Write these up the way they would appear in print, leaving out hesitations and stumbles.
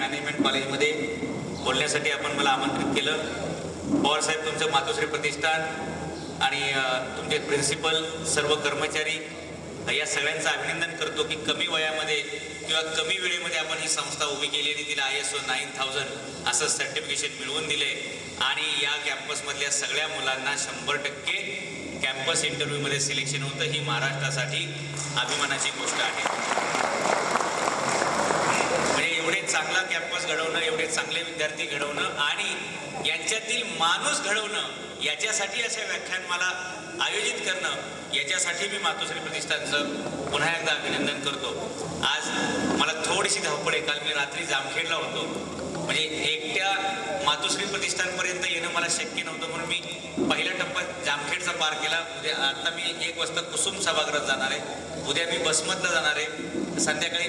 Management कॉलेजमध्ये बोलण्यासाठी आपण मला आमंत्रित केलं. पवारसाहेब, तुमचं मातोश्री प्रतिष्ठान आणि तुमचे प्रिन्सिपल, सर्व कर्मचारी या सगळ्यांचं अभिनंदन करतो की कमी वयामध्ये किंवा कमी वेळेमध्ये आपण ही संस्था उभी केली आणि तिला ISO 9000 असं सर्टिफिकेशन मिळवून दिले आणि या कॅम्पसमधल्या सगळ्या मुलांना 100% कॅम्पस इंटरव्ह्यूमध्ये सिलेक्शन होतं. ही महाराष्ट्रासाठी अभिमानाची गोष्ट आहे. म्हणजे एवढे चांगला कॅम्पस घडवणं, एवढे चांगले विद्यार्थी घडवणं आणि यांच्यातील माणूस घडवणं, याच्यासाठी अशा व्याख्यानमाला आयोजित करणं, याच्यासाठी मी मातोश्री प्रतिष्ठानचं पुन्हा एकदा अभिनंदन करतो. आज मला थोडीशी धावपळ आहे. काल मी रात्री जामखेडला होतो. म्हणजे एकट्या मातोश्री प्रतिष्ठानपर्यंत येणं मला शक्य नव्हतं, म्हणून मी पहिल्या टप्प्यात जामखेडचा पार केला. उद्या आता मी 1 वाजता कुसुम सभागृहात जाणार आहे. उद्या मी बसमतला जाणार आहे. संध्याकाळी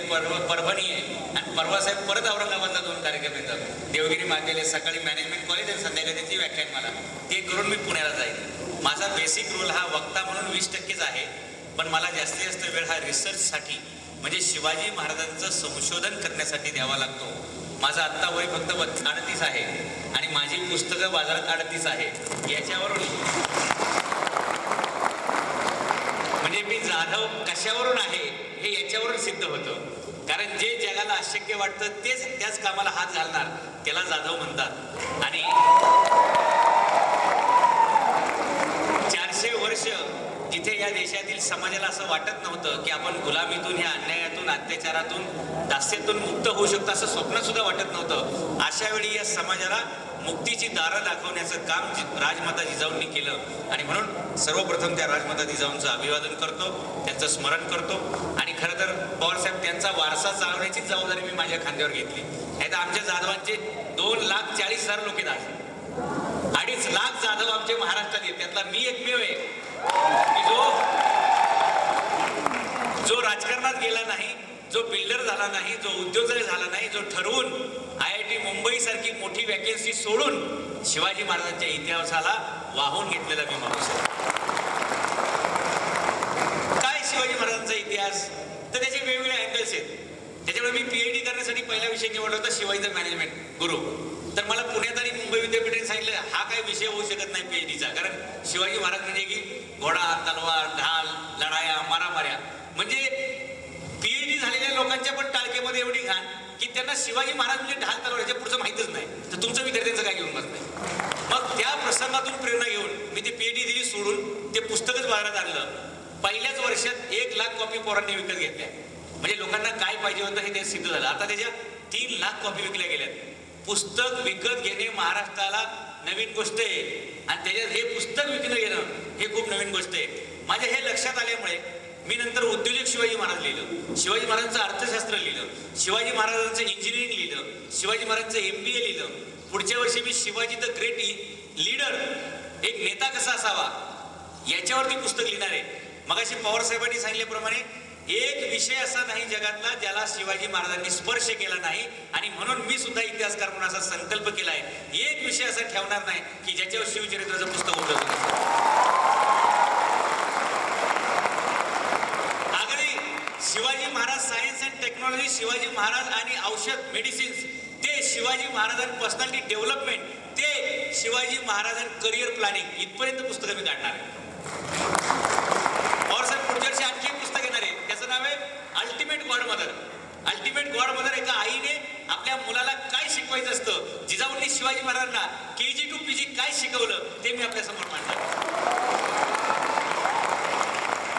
परभणी आहे आणि परवा साहेब परत औरंगाबादला 2 कार्यक्रम येतात. देवगिरी मातेले सकाळी मॅनेजमेंट कॉलेज आणि संध्याकाळी त्यांची व्याख्यान मला ते करून मी पुण्याला जाईल. माझा बेसिक रोल हा वक्ता म्हणून 20%च आहे, पण मला जास्तीत जास्त वेळ हा रिसर्चसाठी म्हणजे शिवाजी महाराजांचं संशोधन करण्यासाठी द्यावा लागतो. माझं आत्ता वय फक्त 38 आहे आणि माझी पुस्तकं बाजारात 38 आहे. याच्यावरून म्हणजे मी जाधव कशावरून आहे हे याच्यावरून सिद्ध होतं. कारण जे जगाला अशक्य वाटतं त्याच कामाला हात घालणार त्याला जाधव म्हणतात. आणि 400 वर्ष जिथे या देशातील समाजाला असं वाटत नव्हतं की आपण गुलामीतून, ह्या अन्यायातून, अत्याचारातून, दास्यातून मुक्त होऊ शकतो असं स्वप्न सुद्धा वाटत नव्हतं. अशा वेळी या समाजाला मुक्तीची दारं दाखवण्याचं काम राजमाता जिजाऊंनी केलं आणि म्हणून सर्वप्रथम त्या राजमाता जिजाऊंचं अभिवादन करतो, त्यांचं स्मरण करतो. आणि खरं तर पवारसाहेब, त्यांचा वारसा चालवण्याची जबाबदारी मी माझ्या खांद्यावर घेतली. नाही तर आमच्या जाधवांचे 2,40,000 लोक आहेत. 2.5 लाख जाधव आमचे महाराष्ट्रात आहेत. त्यातला मी एकमेव आहे की जो राजकारणात गेला नाही, जो बिल्डर झाला नाही, जो उद्योजक झाला नाही, जो ठरवून IIT मुंबई सारखी मोठी वॅकेन्सी सोडून शिवाजी महाराजांच्या इतिहासाला वाहून घेतलेला मी माणूस आहे. काय शिवाजी महाराजांचा इतिहास, तर त्याचे वेगवेगळे अँगल्स आहेत. त्याच्यामुळे मी PhD करण्यासाठी पहिला विषय निवडला होता शिवाजीचं मॅनेजमेंट गुरु. तर मला पुण्यात आणि मुंबई विद्यापीठाने सांगितलं हा काही विषय होऊ शकत नाही PhDचा, कारण शिवाजी महाराज म्हणजे की घोडा, तलवार, ढाल, लढाया, मारामाऱ्या. म्हणजे PhD झालेल्या लोकांच्या पण टाळकेमध्ये एवढी घाण की त्यांना शिवाजी महाराज म्हणजे ढाल, तलवार याच्या पुढचं माहितच नाही. तर तुमचं विद्यार्थ्यांचं काय घेऊन बसतंय. मग त्या प्रसंगातून प्रेरणा घेऊन मी ती PhD दिली सोडून ते पुस्तकच बाजारात आणलं. पहिल्याच वर्षात 1 लाख कॉपी पोरांनी विकत घेतल्या. म्हणजे लोकांना काय पाहिजे होतं हे ते सिद्ध झालं. आता त्याच्या 3 लाख कॉपी विकल्या गेल्यात. पुस्तक विकत घेणे महाराष्ट्राला नवीन गोष्ट आहे आणि त्याच्यात हे पुस्तक विकणं घेणं हे खूप नवीन गोष्ट आहे. माझ्या हे लक्षात आल्यामुळे मी नंतर उद्योजक शिवाजी महाराज लिहिलं, शिवाजी महाराजांचं अर्थशास्त्र लिहिलं, शिवाजी महाराजांचं इंजिनिअरिंग लिहिलं, शिवाजी महाराजांचं MBA लिहिलं. पुढच्या वर्षी मी शिवाजी द ग्रेट लीडर, एक नेता कसा असावा याच्यावरती पुस्तक लिहिणार आहे. मगाशी पवार साहेबांनी सांगितल्याप्रमाणे एक विषय असा नाही जगातला ज्याला शिवाजी महाराजांनी स्पर्श केला नाही आणि म्हणून मी सुद्धा इतिहासकार म्हणून असा संकल्प केला आहे. एक विषय असा ठेवणार नाही की ज्याच्यावर शिवचरित्राचं पुस्तक उपलब्ध नसेल. Shivaji Maharaj science and technology, Shivaji Maharaj आणि औषध मेडिसिन्स, ते शिवाजी महाराज आणि पर्सनॅलिटी डेव्हलपमेंट, ते शिवाजी महाराज आणि करिअर प्लॅनिंग, इथपर्यंत पुस्तकं मी काढणार आहे. और साहेब पुढच्या वर्षी आणखी एक पुस्तक येणार आहे. त्याचं नाव आहे ultimate God mother. Ultimate God mother एका आईने आपल्या मुलाला काय शिकवायचं असतं, जिजाऊंनी शिवाजी महाराजांना KG to PG काय शिकवलं ते मी आपल्या समोर मांडणार.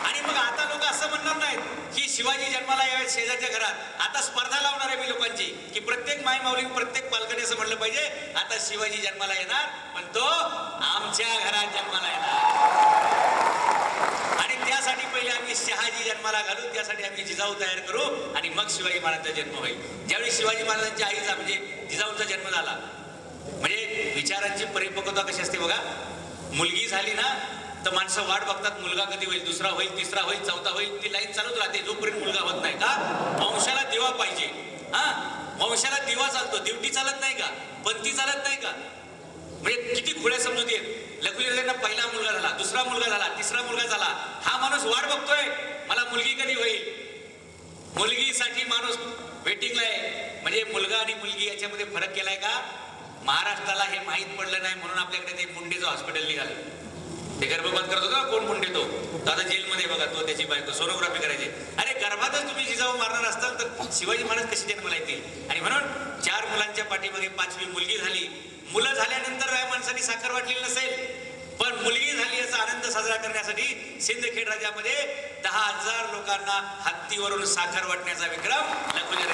आणि मग आता लोक असं म्हणणार नाहीत की शिवाजी जन्माला यावे शेजारच्या घरात. आता स्पर्धा लावणार आहे मी लोकांची की प्रत्येक माय माऊली, प्रत्येक पालकाने असं म्हणलं पाहिजे आता शिवाजी जन्माला येणार, पण तो आमच्या घरात जन्माला येणार. आणि त्यासाठी पहिले आम्ही शहाजी जन्माला घालू, त्यासाठी आम्ही जिजाऊ तयार करू आणि मग शिवाजी महाराजांचा जन्म होईल. ज्यावेळी शिवाजी महाराजांच्या आईचा म्हणजे जिजाऊचा जन्म झाला, म्हणजे विचारांची परिपक्वता कशी असते बघा. मुलगी झाली ना तर माणसं वाट बघतात मुलगा कधी होईल, दुसरा होईल, तिसरा होईल, चौथा होईल. ती लाईन चालूच राहते जोपर्यंत मुलगा होत नाही. का? वंशाला दिवा पाहिजे. वंशाला दिवा चालतो, दिवटी चालत नाही का, पंथी चालत नाही का. म्हणजे किती खुल्या समजुती आहेत. लखुलीला पहिला मुलगा झाला, दुसरा मुलगा झाला, तिसरा मुलगा झाला. हा माणूस वाट बघतोय मला मुलगी कधी होईल. मुलगीसाठी माणूस वेटिंगला आहे. म्हणजे मुलगा आणि मुलगी याच्यामध्ये फरक केलाय का? महाराष्ट्राला हे माहीत पडलं नाही म्हणून आपल्याकडे ते मुंडेचं हॉस्पिटल निघालं. ते गर्भपात करत होता कोण मुंडे तो आता जेलमध्ये बघा, तो त्याची बायको सोनोग्राफी करायची. अरे गर्भातच तुम्ही जिजाऊ मारणार असताल तर शिवाजी महाराज कशी जन्माला येतील? आणि म्हणून 4 मुलांच्या पाठीमागे 5वी मुलगी झाली. मुलं झाल्यानंतर या माणसांनी साखर वाटलेली नसेल, पण मुलगी झाली याचा आनंद साजरा करण्यासाठी सिंदखेड राज्यामध्ये 10,000 लोकांना हत्तीवरून साखर वाटण्याचा विक्रम लखुजी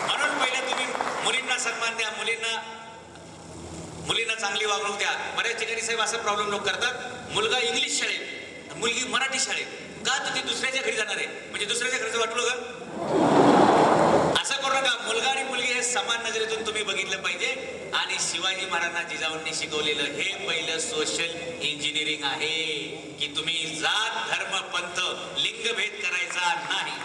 म्हणून पहिले तुम्ही मुलींना सन्मान द्या, मुलींना चांगली वागणूक द्या. बऱ्याच ठिकाणी साहेब असा प्रॉब्लेम लोक करतात, मुलगा इंग्लिश शाळेत मुलगी मराठी शाळेत, का तर ती दुसऱ्याच्या घरी जाणार आहे म्हणजे दुसऱ्याच्या घरचं वाटलं का? असं करू नका. मुलगा आणि मुलगी हे समान नजरेतून तुम्ही बघितलं पाहिजे. आणि शिवाजी महाराजांना जिजाऊंनी शिकवलेलं हे पहिलं सोशल इंजिनिअरिंग आहे की तुम्ही जात धर्म पंथ लिंगभेद करायचा नाही.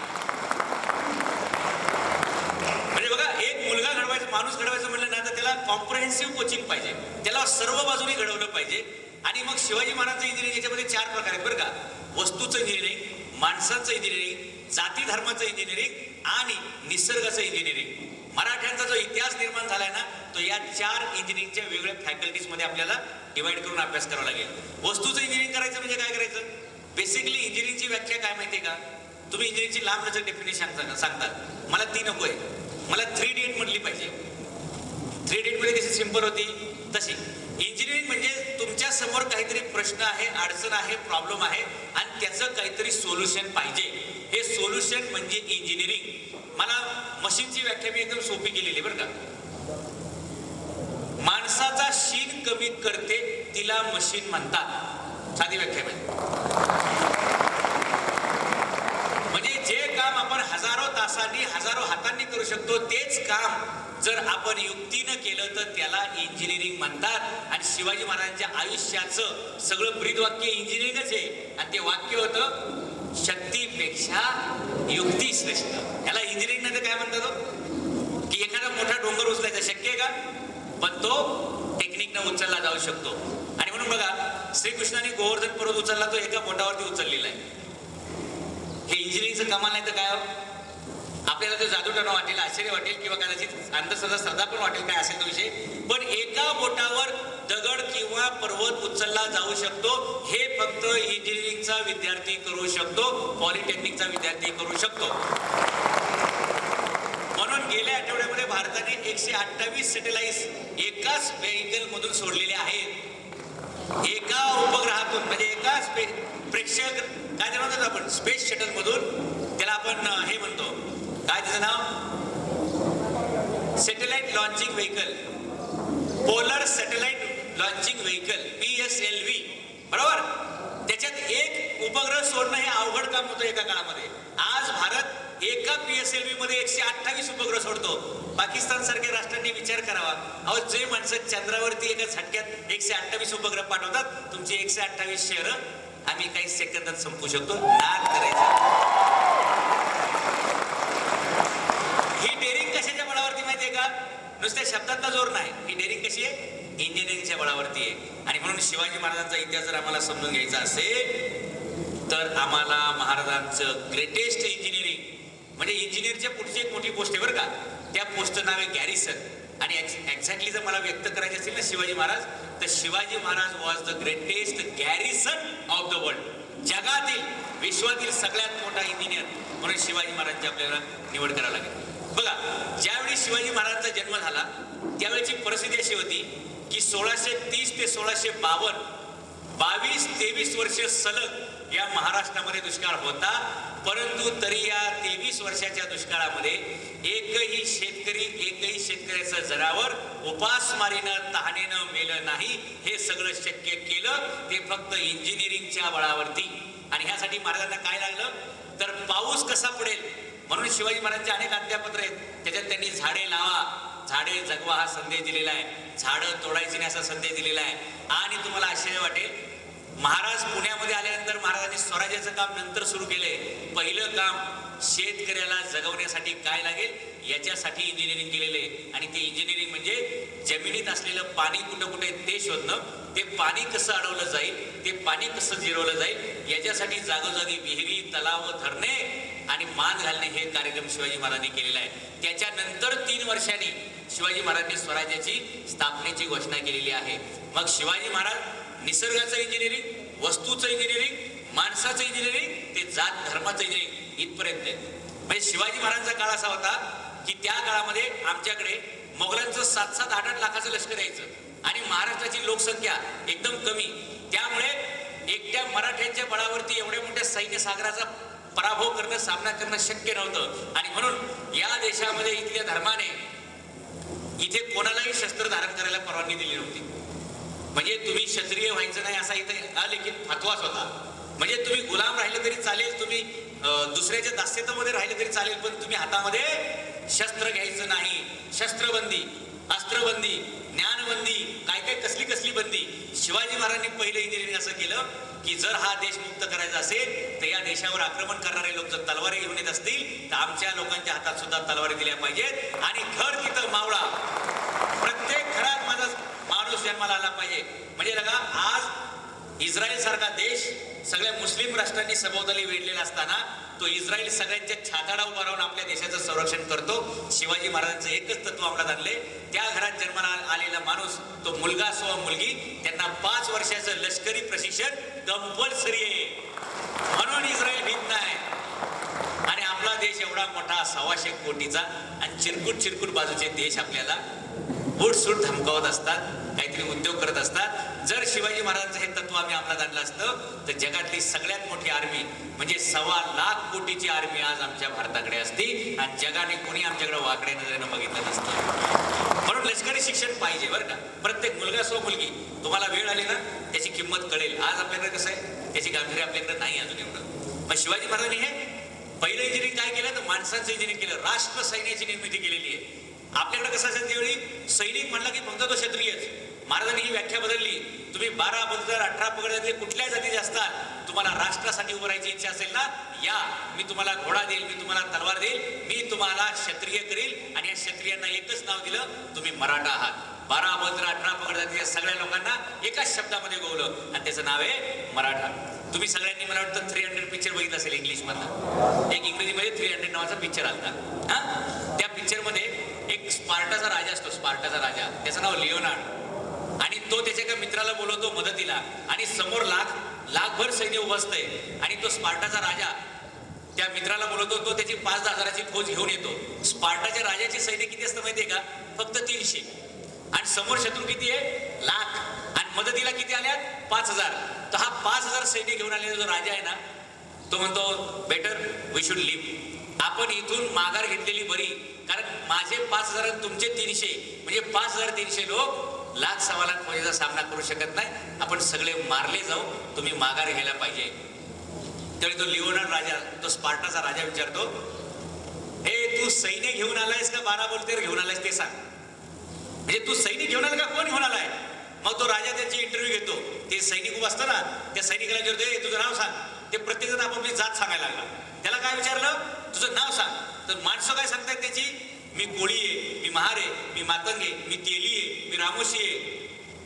म्हणजे बघा, एक मुलगा घडवायचा माणूस घडवायचं म्हणलं ना तर त्याला कॉम्प्रिहेन्सिव्ह कोचिंग पाहिजे, त्याला सर्व बाजूनी घडवलं पाहिजे. आणि मग शिवाजी महाराजांचं इंजिनिअरिंग याच्यामध्ये 4 प्रकार आहेत बरं का. वस्तूचं इंजिनिअरिंग, माणसाचं इंजिनिअरिंग, जाती धर्माचं इंजिनिअरिंग आणि निसर्गाचं इंजिनिअरिंग. मराठ्यांचा जो इतिहास निर्माण झालाय ना तो या 4 इंजिनिअरिंगच्या वेगवेगळ्या फॅकल्टीज मध्ये आपल्याला डिवाइड करून अभ्यास करावा लागेल. वस्तूचं इंजिनिअरिंग करायचं म्हणजे काय करायचं? बेसिकली इंजिनिअरिंगची व्याख्या काय माहितीये का? तुम्ही इंजिनिअरिंगची लांब लचक डेफिनेशन सांगतात, मला ती नकोय, मला 3D म्हटली पाहिजे. 3D मध्ये कशी सिंपल होती तशी. इंजिनिअरिंग म्हणजे तुमच्या समोर काहीतरी प्रश्न आहे, अडचण आहे, प्रॉब्लेम आहे आणि त्याचं काहीतरी सोल्युशन पाहिजे. हे सोल्युशन म्हणजे इंजिनिअरिंग. मला मशीनची व्याख्या मी एकदम सोपी केलेली बरं का. माणसाचा शीन कमी करते तिला मशीन म्हणतात. साधी व्याख्या म्हणजे जे काम आपण हजारो तासांनी हजारो हातांनी करू शकतो तेच काम जर आपण युक्तीनं केलं तर त्याला इंजिनिअरिंग म्हणतात. आणि शिवाजी महाराजांच्या आयुष्याचं सगळं ब्रीदवाक्य इंजिनिअरिंगच आहे. आणि ते वाक्य होतं, शक्तीपेक्षा युक्ती श्रेष्ठ. याला इंजिनिअरिंग मध्ये काय म्हणतात की एखादा मोठा डोंगर उचलायचा शक्य आहे का? पण तो टेक्निकनं उचलला जाऊ शकतो. आणि म्हणून बघा, श्रीकृष्णाने गोवर्धन पर्वत उचलला, तो एका बोटावरती उचललेला आहे. हे इंजिनिअरिंगचं कमाल नाही तर काय? आपल्याला तो जादूटोणा वाटेल, आश्चर्य वाटेल किंवा कदाचित अंधश्रद्धा पण वाटेल, काय असेल तो विषय. पण एका बोटावर दगड किंवा पर्वत उचलला जाऊ शकतो हे फक्त इंजिनिअरिंगचा विद्यार्थी करू शकतो, पॉलिटेक्निकचा विद्यार्थी करू शकतो. म्हणून गेल्या आठवड्यामध्ये भारताने 128 सॅटेलाइट एकाच व्हेइकल मधून सोडलेले आहेत. एका उपग्रहातून म्हणजे एका प्रेक्षक काय ते म्हणतात आपण स्पेस शटल मधून, त्याला आपण हे म्हणतो काय त्याचं नाव, satellite launching vehicle, polar satellite launching vehicle PSLV, बरोबर. त्याच्यात एक उपग्रह सोडणं हे अवघड काम होतं एका काळामध्ये. आज भारत एका PSLV मध्ये 128 उपग्रह सोडतो. पाकिस्तान सारख्या राष्ट्रांनी विचार करावा, अहो जे माणसं चंद्रावरती एका झटक्यात 128 उपग्रह पाठवतात, तुमची 128 शहरं आम्ही काही सेकंदात संपू शकतो. नाद करायचं. ही डेअरिंग कशाच्या बळावरती माहितीये का? नुसत्या शब्दांचा जोर नाही. ही डेअरिंग कशी आहे? इंजिनिअरिंगच्या बळावरती आहे. आणि म्हणून शिवाजी महाराजांचा इतिहास जर आम्हाला समजून घ्यायचा असेल तर आम्हाला महाराजांचं ग्रेटेस्ट इंजिनिअरिंग म्हणजे इंजिनिअरच्या पुढची एक मोठी पोस्ट आहे बरं का. त्या पोस्टचं नाव आहे गॅरिसन. आणि एक्झॅक्टली जर मला व्यक्त करायचे असेल ना शिवाजी महाराज, तर Shivaji Maharaj was the greatest garrison of the world. जगातील विश्वातील सगळ्यात मोठा इंजिनियर म्हणून शिवाजी महाराजांची आपल्याला निवड करावी लागेल. बघा, ज्यावेळी शिवाजी महाराजांचा जन्म झाला त्यावेळेची परिस्थिती अशी होती की 1630 ते 1652 22-23 वर्ष सलग या महाराष्ट्रामध्ये दुष्काळ होता. परंतु तरी या 23 वर्षाच्या दुष्काळामध्ये एकही शेतकऱ्याचं जनावर उपासमारीनं तहानेनं मेलं नाही. हे सगळं शक्य केलं ते फक्त इंजिनिअरिंगच्या बळावरती. आणि ह्यासाठी महाराजांना काय लागलं तर पाऊस कसा पडेल म्हणून शिवाजी महाराजांचे अनेक आज्ञापत्र आहेत. त्याच्यात त्यांनी झाडे लावा, झाडे जगवा हा संदेश दिलेला आहे. झाडं तोडायची नाही असा संदेश दिलेला आहे. आणि तुम्हाला आश्चर्य वाटेल, महाराज पुण्यामध्ये आल्यानंतर महाराजांनी स्वराज्याचं काम नंतर सुरू केलंय. पहिलं काम शेतकऱ्याला जगवण्यासाठी काय लागेल याच्यासाठी इंजिनिअरिंग केलेलं आहे. आणि ते इंजिनिअरिंग म्हणजे जमिनीत असलेलं पाणी कुठं कुठे ते शोधणं, ते पाणी कसं अडवलं जाईल, ते पाणी कसं जिरवलं जाईल याच्यासाठी जागोजागी विहिरी, तलाव, धरणे आणि मान घालणे हे कार्यक्रम शिवाजी महाराजांनी केलेला आहे. त्याच्यानंतर 3 वर्षांनी शिवाजी महाराजांनी स्वराज्याची स्थापनेची घोषणा केलेली आहे. मग शिवाजी महाराज निसर्गाचं इंजिनिअरिंग, वस्तूचं इंजिनिअरिंग, माणसाचं इंजिनिअरिंग, ते जात धर्माचं इंजिनिअरिंग इथपर्यंत आहे. म्हणजे शिवाजी महाराजांचा काळ असा होता की त्या काळामध्ये आमच्याकडे मोगलांचं 7-7, 8-8 लाखाचं लष्कर यायचं आणि महाराष्ट्राची लोकसंख्या एकदम कमी. त्यामुळे एकट्या मराठ्यांच्या बळावरती एवढ्या मोठ्या सैन्य सागराचा पराभव करणं, सामना करणं शक्य नव्हतं. आणि म्हणून या देशामध्ये इथल्या धर्माने इथे कोणालाही शस्त्र धारण करायला परवानगी दिली नव्हती. म्हणजे तुम्ही क्षत्रिय व्हायचं नाही असा इथे अलिखित फतवाच होता. म्हणजे तुम्ही गुलाम राहिले तरी चालेल, तुम्ही दुसऱ्याच्या दास्यतेमध्ये राहिले तरी चालेल, पण तुम्ही हातामध्ये शस्त्र घ्यायचं नाही. शस्त्रबंदी, अस्त्रबंदी, ज्ञानबंदी, काय काय कसली कसली बंदी. शिवाजी महाराजांनी पहिलं इंजिनिअरिंग असं केलं की जर हा देश मुक्त करायचा असेल तर या देशावर आक्रमण करणारे लोक जर तलवारी घेऊन येत असतील तर आमच्या लोकांच्या हातात सुद्धा तलवारी दिल्या पाहिजेत. आणि घर तिथं मावळा, प्रत्येक घरात माझा माणूस जन्माला आला पाहिजे. म्हणजे बघा, आज इस्रायल सारखा देश सगळ्या मुस्लिम राष्ट्रांनी सभोवताली वेढलेला असताना तो इस्रायल सगळ्यांच्या छाताडा उभा राहून आपल्या देशाचं संरक्षण करतो. शिवाजी महाराजांचं एकच तत्व अंमलात आणले. त्या घरात जन्माला आलेला माणूस, तो मुलगा असो मुलगी, त्यांना 5 वर्षाचं लष्करी प्रशिक्षण कंपल्सरी आहे. म्हणून इस्रायल भीत नाही. आणि आपला देश एवढा मोठा 125 कोटीचा आणि चिरकुट चिरकुट बाजूचे देश आपल्याला बुटसूट धमकावत असतात, काहीतरी उद्योग करत असतात. जर शिवाजी महाराजांचं हे तत्व आम्ही अंमलात आणलं असतं तर जगातली सगळ्यात मोठी आर्मी म्हणजे 1.25 लाख कोटीची आर्मी आज आमच्या भारताकडे असती आणि जगाने कोणी आमच्याकडे वाकड्या नजरेनं बघितलं नसतं. म्हणून लष्करी शिक्षण पाहिजे बरं का. प्रत्येक मुलगा असो मुलगी, तुम्हाला वेळ आली ना त्याची किंमत कळेल. आज आपल्याकडे कसं आहे, त्याची गांभीर्य आपल्याकडे नाही अजून एवढं. पण शिवाजी महाराजांनी हे पहिलं इंजिनिअरिंग काय केलं तर माणसांचं इंजिनिअरिंग केलं. राष्ट्र सैन्याची निर्मिती केलेली आहे. आपल्याकडे कसं असेल त्यावेळी सैनिक म्हणला की फक्त तो क्षत्रियच. महाराजांनी ही व्याख्या बदलली. तुम्ही 12, 12, 18 पगड्यातले कुठल्या जातीचे असतात, तुम्हाला राष्ट्रासाठी उभं राहायची इच्छा असेल ना, या, मी तुम्हाला घोडा देईल, मी तुम्हाला तलवार देईल, मी तुम्हाला क्षत्रिय करील. आणि या क्षत्रियांना एकच नाव दिलं, तुम्ही मराठा आहात. 12, 12, 18 पगड जातीच्या सगळ्या लोकांना एकाच शब्दामध्ये गोवलं आणि त्याचं नाव आहे मराठा. तुम्ही सगळ्यांनी मला वाटतं 300 पिक्चर बघितला असेल इंग्लिश मधला. एक इंग्रजीमध्ये 300 नावाचा पिक्चर आलता. हा, त्या पिक्चरमध्ये एक स्पार्टाचा राजा असतो, स्पार्टाचा राजा, त्याचं नाव लिओनार्ड. आणि तो त्याच्या एका मित्राला बोलवतो मदतीला आणि समोर लाखभर सैन्य उभं असतंय आणि तो स्पार्टाचा राजा त्या मित्राला बोलवतो. तो त्याची 5-10 हजाराची फौज घेऊन येतो. स्पार्टाच्या राजाची सैन्य किती असतं माहितीये का, फक्त 300. आणि समोर शत्रू किती आहे, लाख. आणि मदतीला किती आल्यात, 5000. तर हा 5000 सैन्य घेऊन आलेला जो राजा आहे ना, तो म्हणतो बेटर वी शुड लिव्ह. आपण इथून माघार घेतलेली बरी, कारण माझे 5000 आणि तुमचे 300 म्हणजे 5300 लोक 1,00,000-1.25 लाख फौजेचा सामना करू शकत नाही. आपण सगळे मारले जाऊ, तुम्ही माघार घ्यायला पाहिजे. त्यावेळी तो लिओनार्ड राजा, तो स्पार्टाचा राजा विचारतो, हे तू सैन्य घेऊन आलायस का 12 बोलतेवर घेऊन आलायस ते सांग. म्हणजे तू सैनिक घेऊन आला का कोण घेऊन आलाय. मग तो राजा त्यांची इंटरव्ह्यू घेतो. ते सैनिक उभं असतं ना, त्या सैनिकाला विचारतो, तुझं नाव सांग. ते प्रत्येक जण आपापली जात सांगायला लागला. त्याला काय विचारलं, तुझं नाव सांग. तर माणसं काय सांगतात त्याची, मी कोळी आहे, मी महार आहे, मी मातंग आहे, मी तेली आहे, मी रामोशी आहे.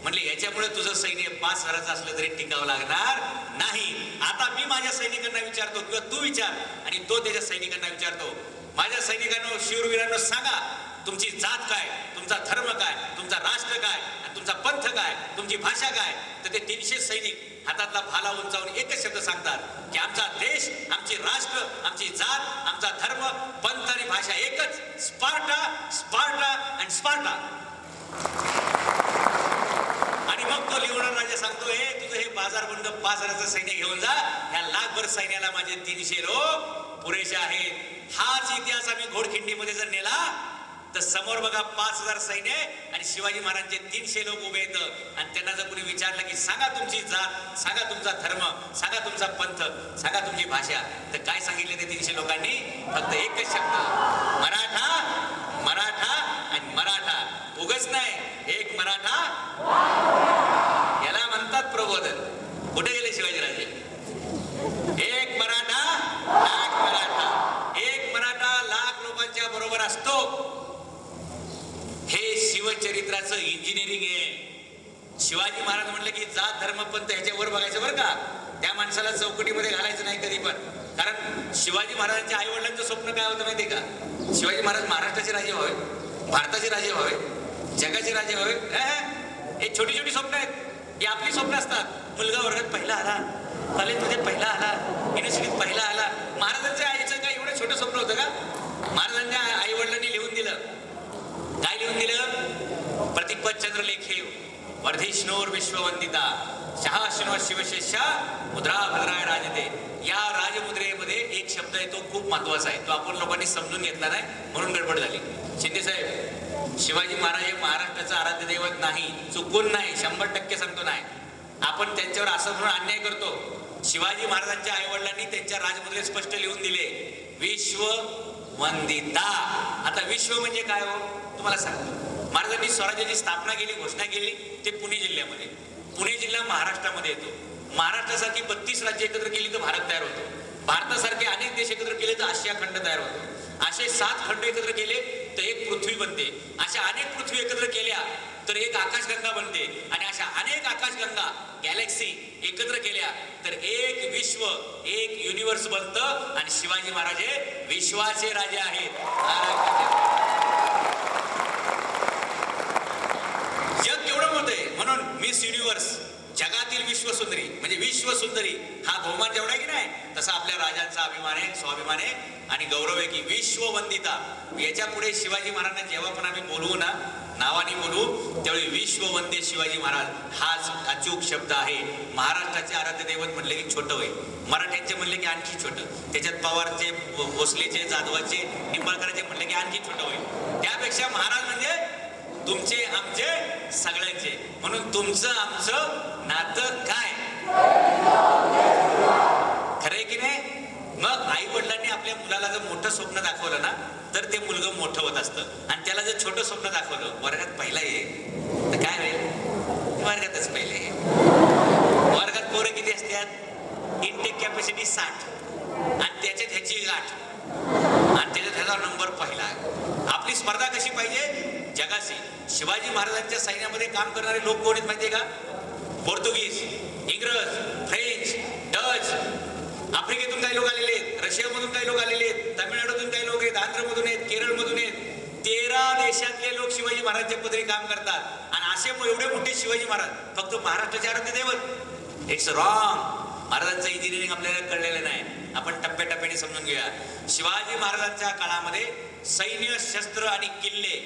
म्हणले याच्यामुळे तुझं सैन्य 5000चं असलं तरी टिकावं लागणार नाही. आता मी माझ्या सैनिकांना विचारतो किंवा तू विचार. आणि तो त्याच्या सैनिकांना विचारतो, माझ्या सैनिकांनो, शूरवीरांनो, सांगा तुमची जात काय, तुमचा धर्म काय, तुमचा राष्ट्र काय, आणि तुमचा पंथ काय, तुमची भाषा काय. तर ते 300 सैनिक हातातला भाला उंचावून एकच शब्द सांगतात की आमचा देश, आमचे राष्ट्र, आमची जात, आमचा धर्म, पंथ आणि भाषा एकच, स्पार्टा, स्पार्टा आणि स्पार्टा. आणि मग तो लिओनार्ड राजा सांगतो, हे तुझं हे बाजारबंद 5000चं सैन्य घेऊन जा. ह्या लाखभर सैन्याला माझे 300 लोक पुरेसे आहेत. हाच इतिहास आम्ही घोडखिंडीमध्ये जर नेला तर समोर बघा 5000 सैन्य आणि शिवाजी महाराजांचे 300 लोक उभे येतं. आणि त्यांना जर कोणी विचारलं की सांगा तुमची जात, सांगा तुमचा धर्म, सांगा तुमचा पंथ, सांगा तुमची भाषा, तर काय सांगितले ते 300 लोकांनी, फक्त एकच शब्द, मराठा, मराठा आणि मराठा. उगच नाही, एक मराठा, याला म्हणतात प्रबोधन. कुठे गेले शिवाजीराजे, एक मराठा लाख मराठा, एक मराठा लाख लोकांच्या बरोबर असतो. हे शिवचरित्राचं इंजिनिअरिंग आहे. शिवाजी महाराज म्हटलं की जात धर्म पंथ ह्याच्यावर बघायचं बरं का. त्या माणसाला चौकटीमध्ये घालायचं नाही कधी पण. कारण शिवाजी महाराजांच्या आई वडिलांचं स्वप्न काय होतं माहितीये का? शिवाजी महाराज महाराष्ट्राचे राजे व्हावे, भारताचे राजे व्हावे, जगाचे राजे व्हावे. हे छोटी छोटी स्वप्न आहेत, ही आपली स्वप्न असतात. मुलगा वर्गात पहिला आला, कॉलेजमध्ये पहिला आला, युनिव्हर्सिटीत पहिला आला. महाराजांच्या आईचं काय एवढं छोटं स्वप्न होतं का? महाराजांच्या आई वडिलांनी लिहून दिलं. काय लिहून दिलं? प्रतिपत चंद्र लेखे वर्धिष्णोर विश्ववंदिता शहाश्नो शिवशेषा मुद्रा भद्राय राजते. या राजमुद्रेमध्ये एक शब्द आहे, तो खूप महत्वाचा आहे. तो आपण लोकांनी समजून घेतला नाही म्हणून गडबड झाली. शिंदे साहेब, शिवाजी महाराज हे महाराष्ट्राचं आराध्य दैवत नाही, चुकून नाही, 100% सांगतो नाही. आपण त्यांच्यावर असं म्हणून अन्याय करतो. शिवाजी महाराजांच्या आई वडिलांनी त्यांच्या राजमुद्रेत स्पष्ट लिहून दिले, विश्व वंदिता. आता विश्व म्हणजे काय हो तुम्हाला सांगतो. महाराजांनी स्वराज्याची स्थापना केली, घोषणा केली, ते पुणे जिल्ह्यामध्ये. पुणे जिल्हा महाराष्ट्रामध्ये येतो. महाराष्ट्रासारखी 32 राज्य एकत्र केली तर भारत तयार होतो. भारतासारखे अनेक देश एकत्र केले तर आशिया खंड तयार होतो. असे 7 खंड एकत्र केले तर एक पृथ्वी बनते. अशा अनेक पृथ्वी एकत्र केल्या तर एक आकाशगंगा बनते. आणि अशा अनेक आकाशगंगा गॅलेक्सी एकत्र केल्या तर एक विश्व, एक युनिव्हर्स बनतं. आणि शिवाजी महाराज हे विश्वाचे राजे आहेत. जग केवढं मोठं आहे, म्हणून मिस युनिव्हर्स, जगातील विश्वसुंदरी म्हणजे विश्वसुंदरी हा बहुमान जेवढा आहे की नाही, तसा आपल्या राजांचा अभिमान आहे, स्वाभिमान आहे आणि गौरव आहे की विश्ववंदिता. याच्या पुढे शिवाजी महाराजांना जेव्हा पण आम्ही बोलवू ना, नावाने बोलू, त्यावेळी विश्ववंदे शिवाजी महाराज हाच अचूक शब्द आहे. महाराष्ट्राचे आराध्य दैवत म्हणले की छोटं होईल, मराठ्यांचे म्हणले की आणखी छोटं, त्याच्यात पवारचे, भोसलेचे, जाधवाचे, निंबाळकरांचे म्हणले की आणखी छोटं होईल. त्यापेक्षा महाराज म्हणजे तुमचे आमचे सगळ्यांचे. म्हणून तुमचं आमचं नातं काय खरंय की नाही? मग आई वडिलांनी आपल्या मुलाला जर मोठं स्वप्न दाखवलं ना, तर ते मुलगं मोठं होत असतं. आणि त्याला जर छोटं स्वप्न दाखवलं, वर्गात पहिला ये, तर काय होईल? वर्गातच पहिले ये. वर्गात पोरं किती असतात? इनटेक कॅपॅसिटी 60 आणि त्याच्यात ह्याची गाठ आणि त्याच्यात ह्याचा नंबर पहिला. आपली स्पर्धा कशी पाहिजे? जगाशी. शिवाजी महाराजांच्या सैन्यामध्ये काम करणारे लोक कोण आहेत माहितीये का? पोर्तुगीज, इंग्रज, फ्रेंच, डच, आफ्रिकेतून काही लोक आलेले आहेत, रशियामधून काही लोक आलेले आहेत, तामिळनाडूतून काही लोक आहेत, आंध्रमधून आहेत, केरळमधून आहेत. 13 देशातले लोक शिवाजी महाराजांच्या पदरी काम करतात. आणि असे एवढे मोठे शिवाजी महाराज फक्त महाराष्ट्राचे आराध्य दैवत. It's wrong. महाराजांचं इंजिनिअरिंग आपल्याला कळलेलं नाही. आपण टप्प्याटप्प्याने समजून घेऊया. शिवाजी महाराजांच्या काळामध्ये सैन्य, शस्त्र आणि किल्ले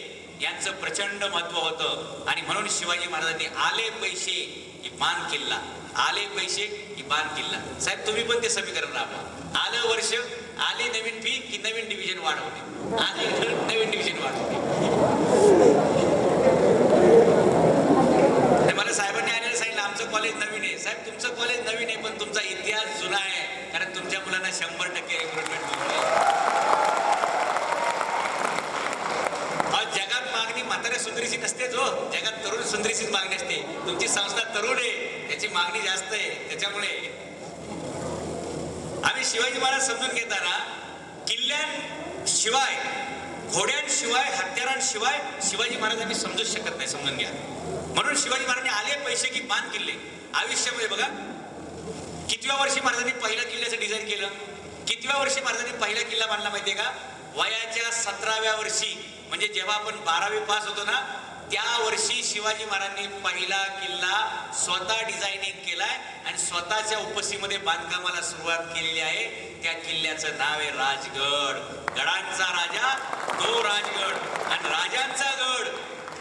यांचं प्रचंड महत्व होतं. आणि म्हणून शिवाजी महाराजांनी आले पैसे की बाण किल्ला, आले पैसे की बाण किल्ला. साहेब तुम्ही पण ते समीकरण राहा. आलं वर्ष, आली नवीन फी की नवीन डिव्हिजन वाढवणे, आली नवीन डिव्हिजन वाढवणे. मला साहेबांनी आलेलं सांगितलं आमचं कॉलेज नवीन आहे. साहेब तुमचं कॉलेज नवीन आहे पण तुमचा इतिहास जुना आहे, कारण तुमच्या मुलांना 100% रिक्रुटमेंट होते. जगात मागणी म्हाताऱ्या सुंदरीची नसतेच हो, जगात तरुण सुंदरीचीच मागणी असते. तुमची संस्था तरुण आहे, त्याची मागणी जास्त आहे. त्याच्यामुळे आम्ही शिवाजी महाराज समजून घेताना किल्ल्यांशिवाय, घोड्यांशिवाय, हत्यारांशिवाय शिवाजी महाराज आम्ही समजूच शकत नाही. समजून घ्या. म्हणून शिवाजी महाराजांनी आले पैसे की बाण किल्ले. आयुष्यामध्ये बघा कितव्या वर्षी महाराजांनी पहिल्या किल्ल्याचं डिझाईन केलं, कितव्या वर्षी महाराजांनी पहिला किल्ला बांधला माहितीये का? वयाच्या 17व्या वर्षी, म्हणजे जेव्हा आपण 12वी पास होतो ना, त्या वर्षी शिवाजी महाराजांनी पहिला किल्ला स्वतः डिझायनिंग केलाय आणि स्वतःच्या उपस्थितीमध्ये बांधकामाला सुरुवात केलेली आहे. त्या किल्ल्याचं नाव आहे राजगड. गडांचा राजा तो राजगड आणि राजांचा गड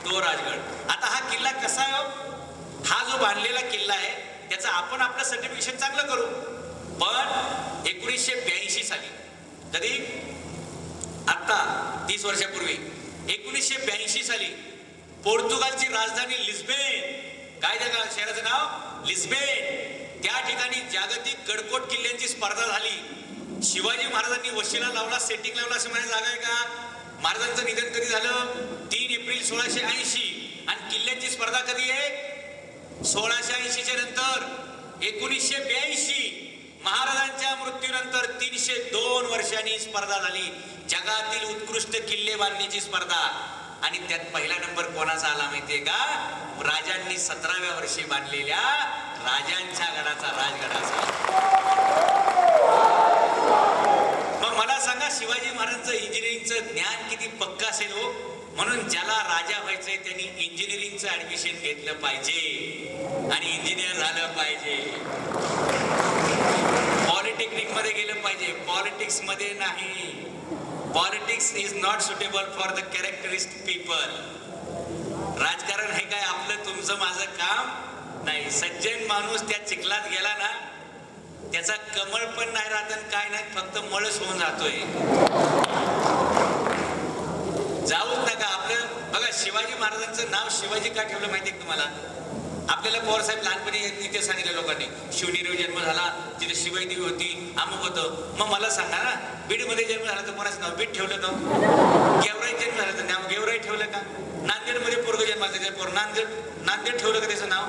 तो राजगड. आता हा किल्ला कसा आहे? हा जो बांधलेला किल्ला आहे त्याचं आपण आपलं सर्टिफिकेशन चांगलं करू. पण 1982 साली, कधी? आता 30 वर्षापूर्वी 1982 साली पोर्तुगालची राजधानी लिस्बेन, काय त्या शहराचं नाव? लिस्बेन. त्या ठिकाणी जागतिक गडकोट किल्ल्यांची स्पर्धा झाली. शिवाजी महाराजांनी वशिला लावला, सेटिंग लावला असं म्हणायला जागा आहे का? महाराजांचं निधन कधी झालं? 3 एप्रिल 1680. आणि किल्ल्यांची स्पर्धा कधी आहे? 1680च्या नंतर 1982. महाराजांच्या मृत्यूनंतर 302 वर्षांनी स्पर्धा झाली, जगातील उत्कृष्ट किल्ले बांधण्याची स्पर्धा. आणि त्यात पहिला नंबर कोणाचा आला माहितीये का? राजांनी 17व्या वर्षी बांधलेल्या राजांच्या गडाचा, राजगडाचा. शिवाजी महाराजांचं इंजिनिअरिंगचं ज्ञान किती पक्का असेल हो. म्हणून ज्याला राजा व्हायचंय त्यांनी इंजिनिअरिंगचं ऍडमिशन घेतलं पाहिजे आणि इंजिनियर झालं पाहिजे. पॉलिटेक्निक मध्ये गेलं पाहिजे, पॉलिटिक्स मध्ये नाही. Politics is not suitable for the characteristic people. राजकारण हे काय आपलं तुमचं माझं काम नाही. सज्जन माणूस त्या चिखलात गेला ना, त्याचा कमळ पण नाही राहत आणि काय नाही, फक्त मळच होऊन जातोय. जाऊच नका. आपलं बघा, शिवाजी महाराजांचं नाव शिवाजी का ठेवलं माहितीये तुम्हाला? आपल्याला पवारसाहेब लहानपणी इथे सांगितलं लोकांनी, शिवनेरीवर जन्म झाला, तिथे शिवाई देवी होती, अमुक होतं. मग मला सांगा ना, बीडमध्ये जन्म झाला तर कोणाचं नाव बीड ठेवलं का? गेवराई जन्म झाला तर नाव गेवराई ठेवलं का? नांदेडमध्ये पोरग जन्माला त्याचं पोर नांदेड ठेवलं का त्याचं नाव?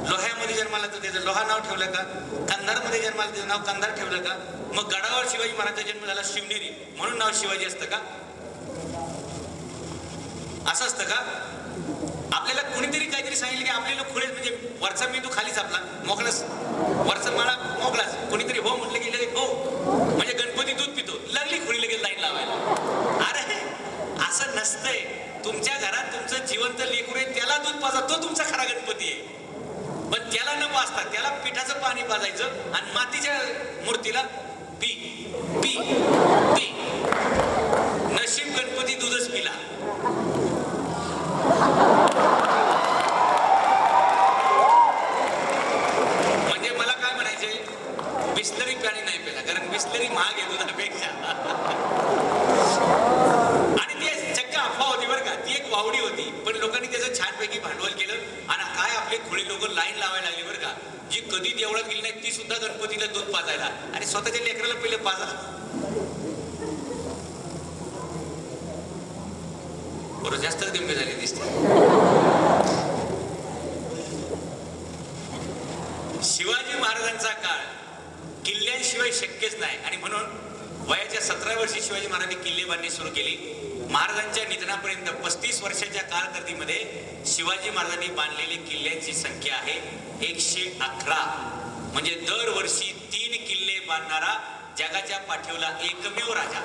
लोह्यामध्ये जन्माला तर त्याचं लोहा नाव ठेवलं का? कंधारमध्ये जन्माला त्याचं नाव कंधार ठेवलं का? मग गडावर शिवाजी महाराजांचा जन्म झाला शिवनेरी म्हणून नाव शिवाजी असतं का? असं असतं का? आपल्याला कोणीतरी काहीतरी सांगितलं की आपले लोक खुलेच, म्हणजे वरचा मेंदू खालीच आपला मोकळाच, वरचा माळा मोकळाच. कोणीतरी हो म्हटलं की लगेच हो, म्हणजे गणपती दूध पितो, लागली खुली लगेच लाईन लावायला. अरे असं नसतंय. तुमच्या घरात तुमचं जिवंत लेकरू आहे, त्याला दूध पाजा, तो तुमचा खरा गणपती आहे. पण त्याला न पाजता त्याला पिठाचं पाणी पाजायचं आणि मातीच्या मूर्तीला पी पी पी. नशीब गणपती दूधच पिला. म्हणजे मला काय म्हणायचे, बिस्लरी पाणी नाही पिला, कारण बिस्लरी महाग आहे दुधापेक्षा. आणि ती चक्क अफवा होती बरं का, ती एक वावडी होती. पण लोकांनी त्याचं छानपैकी भांडवल केलं आणि काय आपले खुळे लोक लाईन लावायला लागली बरं का. जी कधी देवळात गेली नाही ती सुद्धा गणपतीला दूध पाजायला, आणि स्वतःच्या लेकराला पहिले पाजा. बरोबर, जास्तच गंभीर झाली दिसते. शिवाजी महाराजांचा काळ किल्ल्यांशिवाय शक्यच नाही, आणि म्हणून वयाच्या 17 वर्षी शिवाजी महाराजांनी किल्ले बांधणी सुरू केली. महाराजांच्या निधनापर्यंत 35 वर्षाच्या कालखंडीमध्ये शिवाजी महाराजांनी बांधलेली किल्ल्यांची संख्या आहे 111. म्हणजे दरवर्षी 3 किल्ले बांधणारा जगाच्या पाठीवला एकमेव राजा.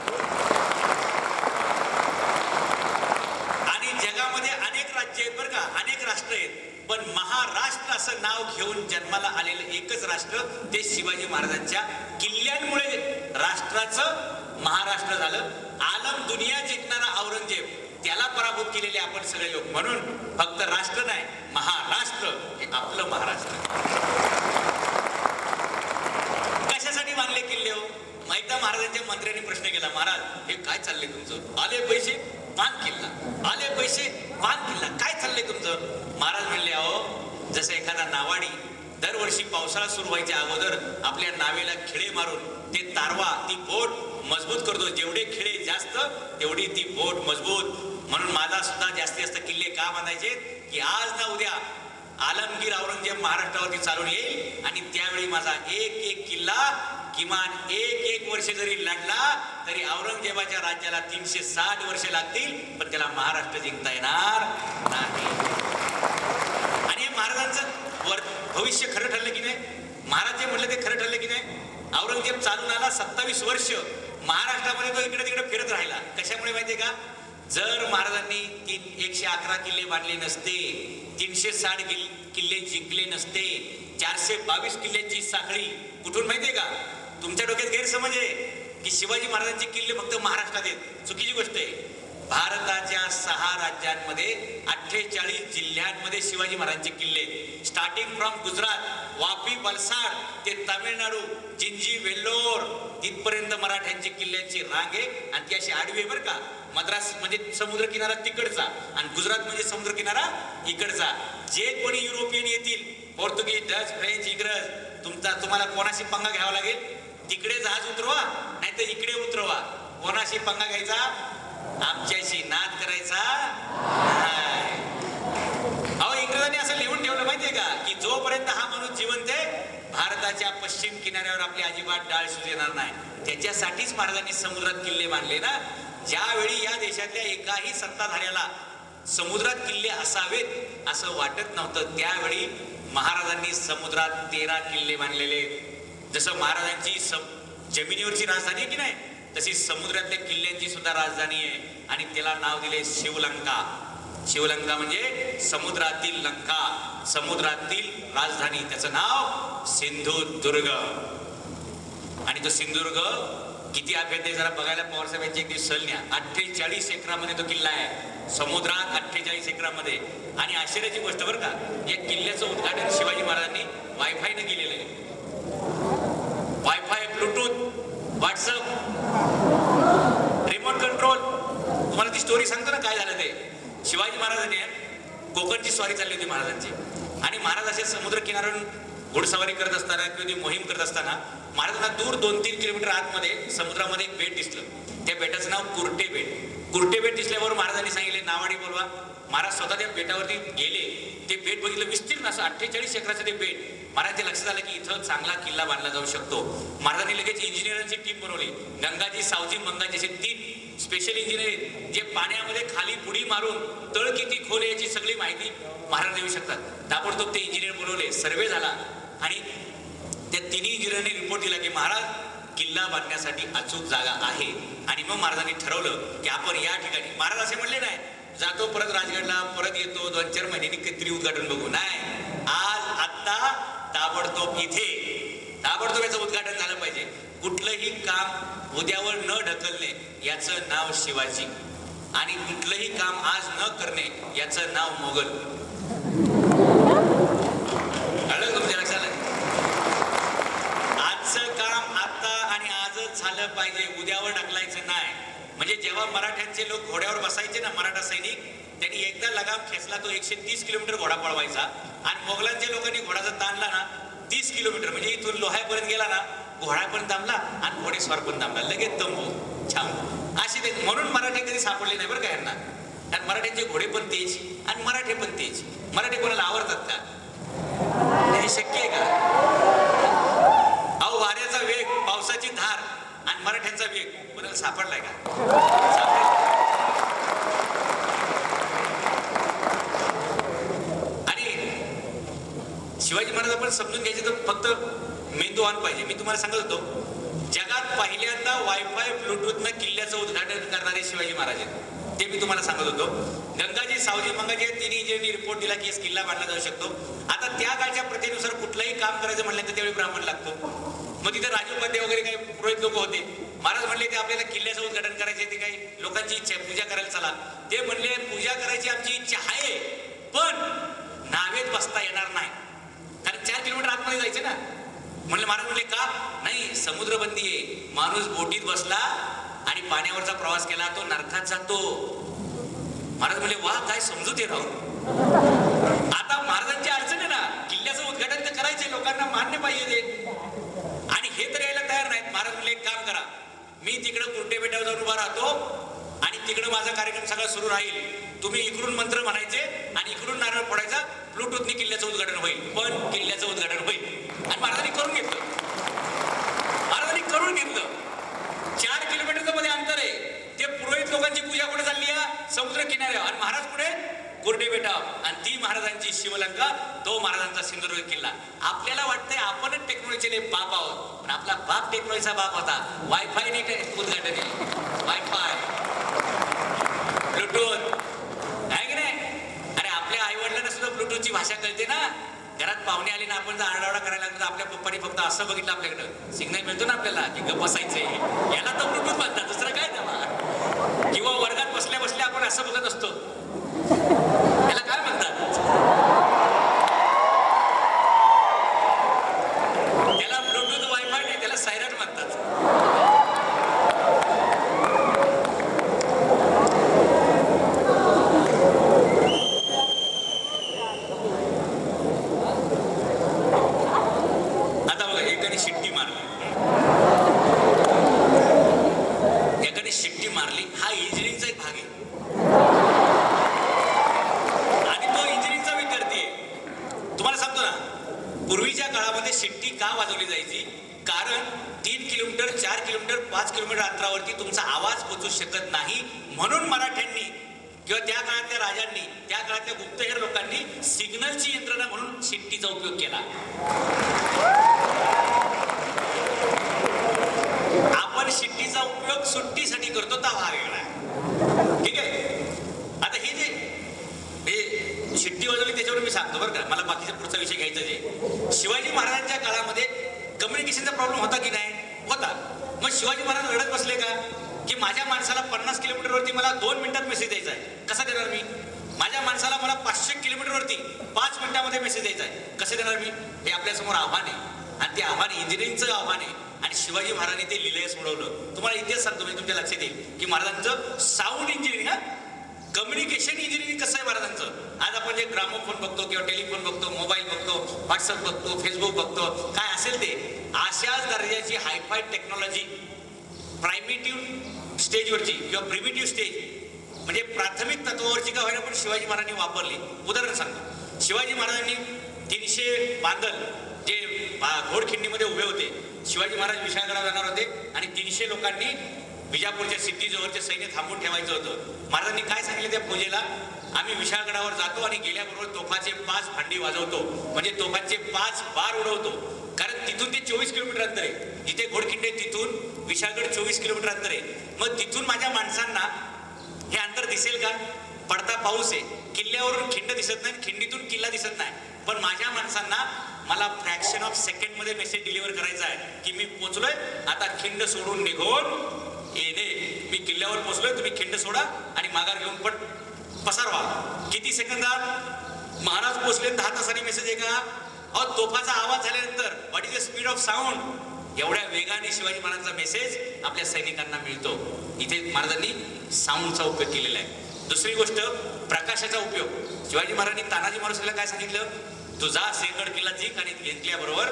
आणि जगामध्ये अनेक राज्य आहेत बरं का, अनेक राष्ट्र आहेत, पण महाराष्ट्र असं नाव घेऊन जन्माला आलेलं एकच राष्ट्र ते शिवाजी महाराजांच्या किल्ल्यांमुळे राष्ट्राचं महाराष्ट्र झालं. आलम दुनिया जिंकणारा औरंगजेब, त्याला पराभूत केलेले आपण सगळे लोक. म्हणून फक्त राष्ट्र नाही, महाराष्ट्र हे आपलं महाराष्ट्र. कशासाठी बांधले किल्ले हो? माहिती, महाराजांच्या मंत्र्यांनी प्रश्न केला, महाराज हे काय चाललंय तुमचं? आले पैसे बांध किल्ला, आले पैसे बांध किल्ला, काय चाललंय तुमचं? महाराज म्हणले, अहो जसं एखादा नावाडी दरवर्षी पावसाळा सुरू व्हायच्या अगोदर आपल्या नावेला खिळे मारून ते तारवा, ती बोट मजबूत करतो. जेवढे खिळे जास्त तेवढी ती बोट मजबूत. म्हणून माझा सुद्धा जास्तीत जास्त किल्ले का बांधायचे की आज ना उद्या आलमगीर औरंगजेब महाराष्ट्रावरती चालून येईल, आणि त्यावेळी माझा एक एक किल्ला किमान एक वर्ष जरी लढला तरी औरंगजेबाच्या राज्याला 360 वर्षे लागतील, पण त्याला महाराष्ट्र जिंकता येणार नाही. आणि हे महाराजांचं भविष्य खरं ठरलं की नाही? महाराज जे म्हणलं ते खरं ठरलं की नाही? औरंगजेब चालून आला, 27 वर्ष महाराष्ट्रामध्ये तो इकडे तिकडे फिरत राहिला. कशामुळे माहितीये का? जर महाराजांनी 111 किल्ले बांधले नसते, 360 किल्ले जिंकले नसते, 422 किल्ल्यांची साखळी कुठून माहितीये का? तुमच्या डोक्यात गैरसमज आहे की शिवाजी महाराजांचे किल्ले फक्त महाराष्ट्रात आहेत. चुकीची गोष्ट आहे. भारताच्या 6 राज्यांमध्ये 48 जिल्ह्यांमध्ये शिवाजी महाराजांचे किल्ले, स्टार्टिंग फ्रॉम गुजरात, वापी, वलसाड ते तामिळनाडू, जिंजी, वेल्लोर तिथपर्यंत मराठ्यांची किल्ल्यांची रांग आहे. आणि ती अशी आडवी आहे बरं का. मद्रास म्हणजे समुद्र किनारा तिकडचा आणि गुजरात म्हणजे समुद्र किनारा इकडचा. जे कोणी युरोपियन येतील, पोर्तुगीज, डच, फ्रेंच, इंग्रज, तुम्हाला कोणाशी पंगा घ्यावा लागेल? तिकडे जहाज उतरवा नाही तर इकडे उतरवा. कोणाशी पंगा घ्यायचा? आमच्याशी नाद करायचा नाही. अहो, इंग्रजांनी असं लिहून ठेवलं माहितीये का की जोपर्यंत हा माणूस जिवंत आहे भारताच्या पश्चिम किनाऱ्यावर आपली अजिबात डाळ शिजणार नाही. त्याच्यासाठीच महाराजांनी समुद्रात किल्ले बांधले ना. ज्यावेळी या देशातल्या एकाही सत्ताधाऱ्याला समुद्रात किल्ले असावेत असं वाटत नव्हतं, त्यावेळी महाराजांनी समुद्रात 13 किल्ले बांधलेले. जसं महाराजांची जमिनीवरची राजधानी आहे की नाही, तशी समुद्रातल्या किल्ल्यांची सुद्धा राजधानी आहे आणि त्याला नाव दिले शिवलंका. शिवलंका म्हणजे समुद्रातील लंका, समुद्रातील राजधानी. त्याचं नाव सिंधुदुर्ग. आणि तो सिंधुदुर्ग किती अभेद आहे जरा बघायला पवार साहेबांची एक दिवस सहल न्या. 48 एकरामध्ये तो किल्ला आहे, समुद्रात 48 एकरामध्ये. आणि आश्चर्याची गोष्ट बरं का, या किल्ल्याचं उद्घाटन शिवाजी महाराजांनी वायफायने केलेलं आहे. Wifi, Bluetooth, WhatsApp, remote control. तुम्हाला ती स्टोरी सांगतो ना काय झालं ते. शिवाजी महाराजांनी कोकणची स्वारी चालली होती महाराजांची, आणि महाराज असे समुद्र किनाऱ्यावरून घोडसवारी करत असताना किंवा ती मोहीम करत असताना महाराजांना दूर 2-3 किलोमीटर आतमध्ये समुद्रामध्ये एक बेट दिसलं. त्या बेटाचं नाव कुर्टे बेट. कुर्टे बेट दिसल्यावर महाराजांनी सांगितले नावाडी बोलवा. महाराज स्वतः त्या बेटावरती गेले. ते बेट बघितलं, विस्तीर्ण असं 48 एकराचं ते बेट. महाराजांच्या लक्षात आलं की इथं चांगला किल्ला बांधला जाऊ शकतो. महाराजांनी लगेच इंजिनियरांची टीम बनवली. गंगाजी, सावजी, मंगाजी असे 3 स्पेशल इंजिनियर जे पाण्यामध्ये खाली बुडी मारून तळ किती खोल याची सगळी माहिती महाराज देऊ शकतात. ताबडतोब ते इंजिनियर बोलवले. सर्वे झाला आणि त्या 3 इंजिनियरांनी रिपोर्ट दिला की महाराज किल्ला बांधण्यासाठी अचूक जागा आहे. आणि मग महाराजांनी ठरवलं की आपण या ठिकाणी, महाराज असे म्हणले नाही जातो परत राजगडला, परत येतो 2-4 महिन्यांनी काहीतरी उद्घाटन बघू, नाही, आज आत्ता ताबडतोब इथे ताबडतोब याचं उद्घाटन झालं पाहिजे. कुठलंही काम उद्यावर न ढकलणे याचं नाव शिवाजी, आणि कुठलंही काम आज न करणे याचं नाव मोगल. कळलं तुमच्या लक्षात? आजचं काम आता आणि आजच झालं पाहिजे, उद्यावर ढकलायचं नाही. म्हणजे जेव्हा मराठ्यांचे लोक घोड्यावर बसायचे ना, मराठा सैनिक, त्यांनी एकदा लगाम खेचला तो 130 किलोमीटर घोडा पळवायचा. आणि मोगलांच्या लोकांनी घोडा जर ताणला ना 30 किलोमीटर, म्हणजे इथून लोहायपर्यंत गेला ना, घोडा पण थांबला आणि घोडेस्वार पण थांबला, लगेच तंबू छान अशी ते. म्हणून मराठी कधी सापडले नाही बरं का यांना. आणि मराठ्यांचे घोडे पण तेज आणि मराठे पण तेज. मराठी कोणाला आवडतात का? हे शक्य आहे का? अहो, वाऱ्याचा वेग, पावसाची धार आणि मराठ्यांचा वेग कोणाला सापडलाय का? आणि शिवाजी महाराज आपण समजून घ्यायचे तर फक्त मेंदूवान पाहिजे. मी तुम्हाला सांगत होतो, जगात पहिल्यांदा वायफाय ब्लूटूथनं किल्ल्याचं उद्घाटन करणारे शिवाजी महाराज आहेत. ते मी तुम्हाला सांगत होतो. गंगाजी, सावजी, मंगाजी या 3 इंजिनियरांनी रिपोर्ट दिला की किल्ला बांधला जाऊ शकतो. आता त्या काळच्या प्रथेनुसार कुठलंही काम करायचं म्हणलं तर त्यावेळी ब्राह्मण लागतो. मग तिथे राजोपाध्ये वगैरे काही पुरोहित लोक होते. महाराज म्हणले ते आपल्याला किल्ल्याचं उद्घाटन करायचे, ते काही लोकांची इच्छा आहे, पूजा करायला चला. ते म्हणले पूजा करायची आमची इच्छा आहे, पण नावेत बसता येणार नाही, कारण 4 किलोमीटर आतमध्ये जायचं ना. म्हणले महाराज म्हणले का नाही, समुद्रबंदी आहे. माणूस बोटीत बसला आणि पाण्यावरचा प्रवास केला तो नरकात जातो. महाराज म्हणले वा, काय समजूत आहे राहू. आता महाराजांची अडचण आहे ना, किल्ल्याचं उद्घाटन तर करायचे, लोकांना मान्य पाहिजे ते, आणि हे तर यायला तयार नाहीत. महाराज म्हणले एक काम करा, मी तिकडं कुर्टे बेटावर जाऊन उभा राहतो आणि तिकडं माझा कार्यक्रम सगळा सुरू राहील. तुम्ही इकडून मंत्र म्हणायचे आणि इकडून नारळ फोडायचा, ब्लूटूथने किल्ल्याचं उद्घाटन होईल. पण किल्ल्याचं उद्घाटन होईल. आणि महाराजांनी करून घेतलं. 4 किलोमीटरचं मध्ये अंतर आहे. ते पुरोहित लोकांची पूजा कुठे चालली आहे? समुद्र किनाऱ्यावर. आणि महाराज पुढे कुर्टे बेटावर. आणि ती महाराजांची शिवलंका, तो महाराजांचा सिंधुदुर्ग किल्ला. आपल्याला वाटतंय आपणच टेक्नॉलॉजीचे बाप आहोत, पण आपला बाप टेक्नॉलॉजीचा बाप होता. वायफायने उद्घाटन केलं. वायफाय, ब्लूटूथ आहे की नाही? अरे आपल्या आईवडिलांना सुद्धा ब्लूटूथची भाषा कळते ना. घरात पाहुणे आले ना, आपण जर आरडाओरडा करायला लागलो तर आपल्या पप्पानी फक्त असं बघितलं, आपल्याकडं सिग्नल मिळतो ना आपल्याला की गप्प बसायचंय. याला तर ब्लूटूथ म्हणतात, दुसरं काय त्याला. किंवा वर्गात बसल्या बसल्या आपण असं बघत असतो, याला काय म्हणतात? त्याला ब्लूटूथ वायफाय नाही, त्याला सायरन म्हणतात. शिट्टी मारली, हा इंजिनिअरिंगचा एक भाग आहे. आणि तो इंजिनिअरिंगचा विद्यार्थी आहे. तुम्हाला सांगतो ना, पूर्वीच्या काळामध्ये शिट्टी का वाजवली जायची? कारण 3 किलोमीटर, 4 किलोमीटर, 5 किलोमीटर अंतरावरती तुमचा आवाज पोहोचू शकत नाही, म्हणून मराठ्यांनी किंवा त्या काळातल्या राजांनी, त्या काळातल्या गुप्तहेर लोकांनी सिग्नलची यंत्रणा म्हणून शिट्टीचा उपयोग केला. आपण आपण शिट्टीचा उपयोग सुट्टीसाठी करतो तो हा वेगळा आहे. ठीक आहे. आता हे जे शिट्टी वाजवली त्याच्यावर मी सांगतो बरं का, मला बाकीचा पुढचा विषय घ्यायचा आहे. शिवाजी महाराजांच्या काळामध्ये कम्युनिकेशनचा प्रॉब्लेम होता की नाही? होता. मग शिवाजी महाराज रडत बसले का की माझ्या माणसाला 50 किलोमीटरवरती मला 2 मिनिटात मेसेज द्यायचा आहे, कसा देणार मी? माझ्या माणसाला मला 500 किलोमीटरवरती 5 मिनिटामध्ये मेसेज द्यायचा आहे, कसं देणार मी? हे आपल्यासमोर आव्हान आहे. आणि ते आव्हान इंजिनिअरिंगचं आव्हान आहे. आणि शिवाजी महाराजांनी ते लिहिलंय, सोडवलं. तुम्हाला इतिहास सांगतो मी, तुमच्या लक्षात येईल की महाराजांचं साऊंड इंजिनिअरिंग, कम्युनिकेशन इंजिनिअरिंग कसं आहे महाराजांचं. आज आपण जे ग्रामोफोन बघतो किंवा टेलिफोन बघतो, मोबाईल बघतो, व्हॉट्सअप बघतो, फेसबुक बघतो, काय असेल ते अशाच दर्जाची हायफाय टेक्नॉलॉजी प्रायमेटिव्ह स्टेजवरची किंवा प्रिमिटिव्ह स्टेज म्हणजे प्राथमिक तत्वावरची का होईना पण शिवाजी महाराजांनी वापरली. उदाहरण सांगतो. शिवाजी महाराजांनी 300 बांदल जे घोडखिंडीमध्ये उभे होते, शिवाजी महाराज विशाळगडावर जाणार होते आणि 300 लोकांनी विजापूरच्या सिद्धीजवळचे सैन्य थांबून ठेवायचं होतं. महाराजांनी काय सांगितलं त्या फौजेला? आम्ही विशाळगडावर जातो आणि गेल्याबरोबर तोफाचे 5 भांडी वाजवतो, म्हणजे तोफांचे 5 बार उडवतो. कारण तिथून ते 24 किलोमीटर अंतर आहे. जिथे घोडखिंडी आहे तिथून विशाळगड 24 किलोमीटर अंतर आहे. मग तिथून माझ्या माणसांना हे अंतर दिसेल का? पडता पाऊस आहे, किल्ल्यावरून खिंड दिसत नाही, खिंडीतून किल्ला दिसत नाही, पण माझ्या माणसांना मला फ्रॅक्शन ऑफ सेकंड मध्ये मेसेज डिलिव्हर करायचा आहे की मी पोहोचलोय, आता खिंड सोडून निघून येणे. मी किल्ल्यावर पोहोचलोय, तुम्ही खिंड सोडा आणि माघार घेऊन पण पसारवा. किती सेकंदात? महाराज पोहोचले 10 तासांनी मेसेज आहे का? अहो, तोफाचा आवाज झाल्यानंतर what is the speed of sound? एवढ्या वेगाने शिवाजी महाराजांचा मेसेज आपल्या सैनिकांना मिळतो. इथे महाराजांनी साऊंडचा उपयोग केलेला आहे. दुसरी गोष्ट, प्रकाशाचा उपयोग. शिवाजी महाराजांनी तानाजी मालुसरेला काय सांगितलं? तू जा सिंहगड किल्ला जिंक आणि जिंकल्याबरोबर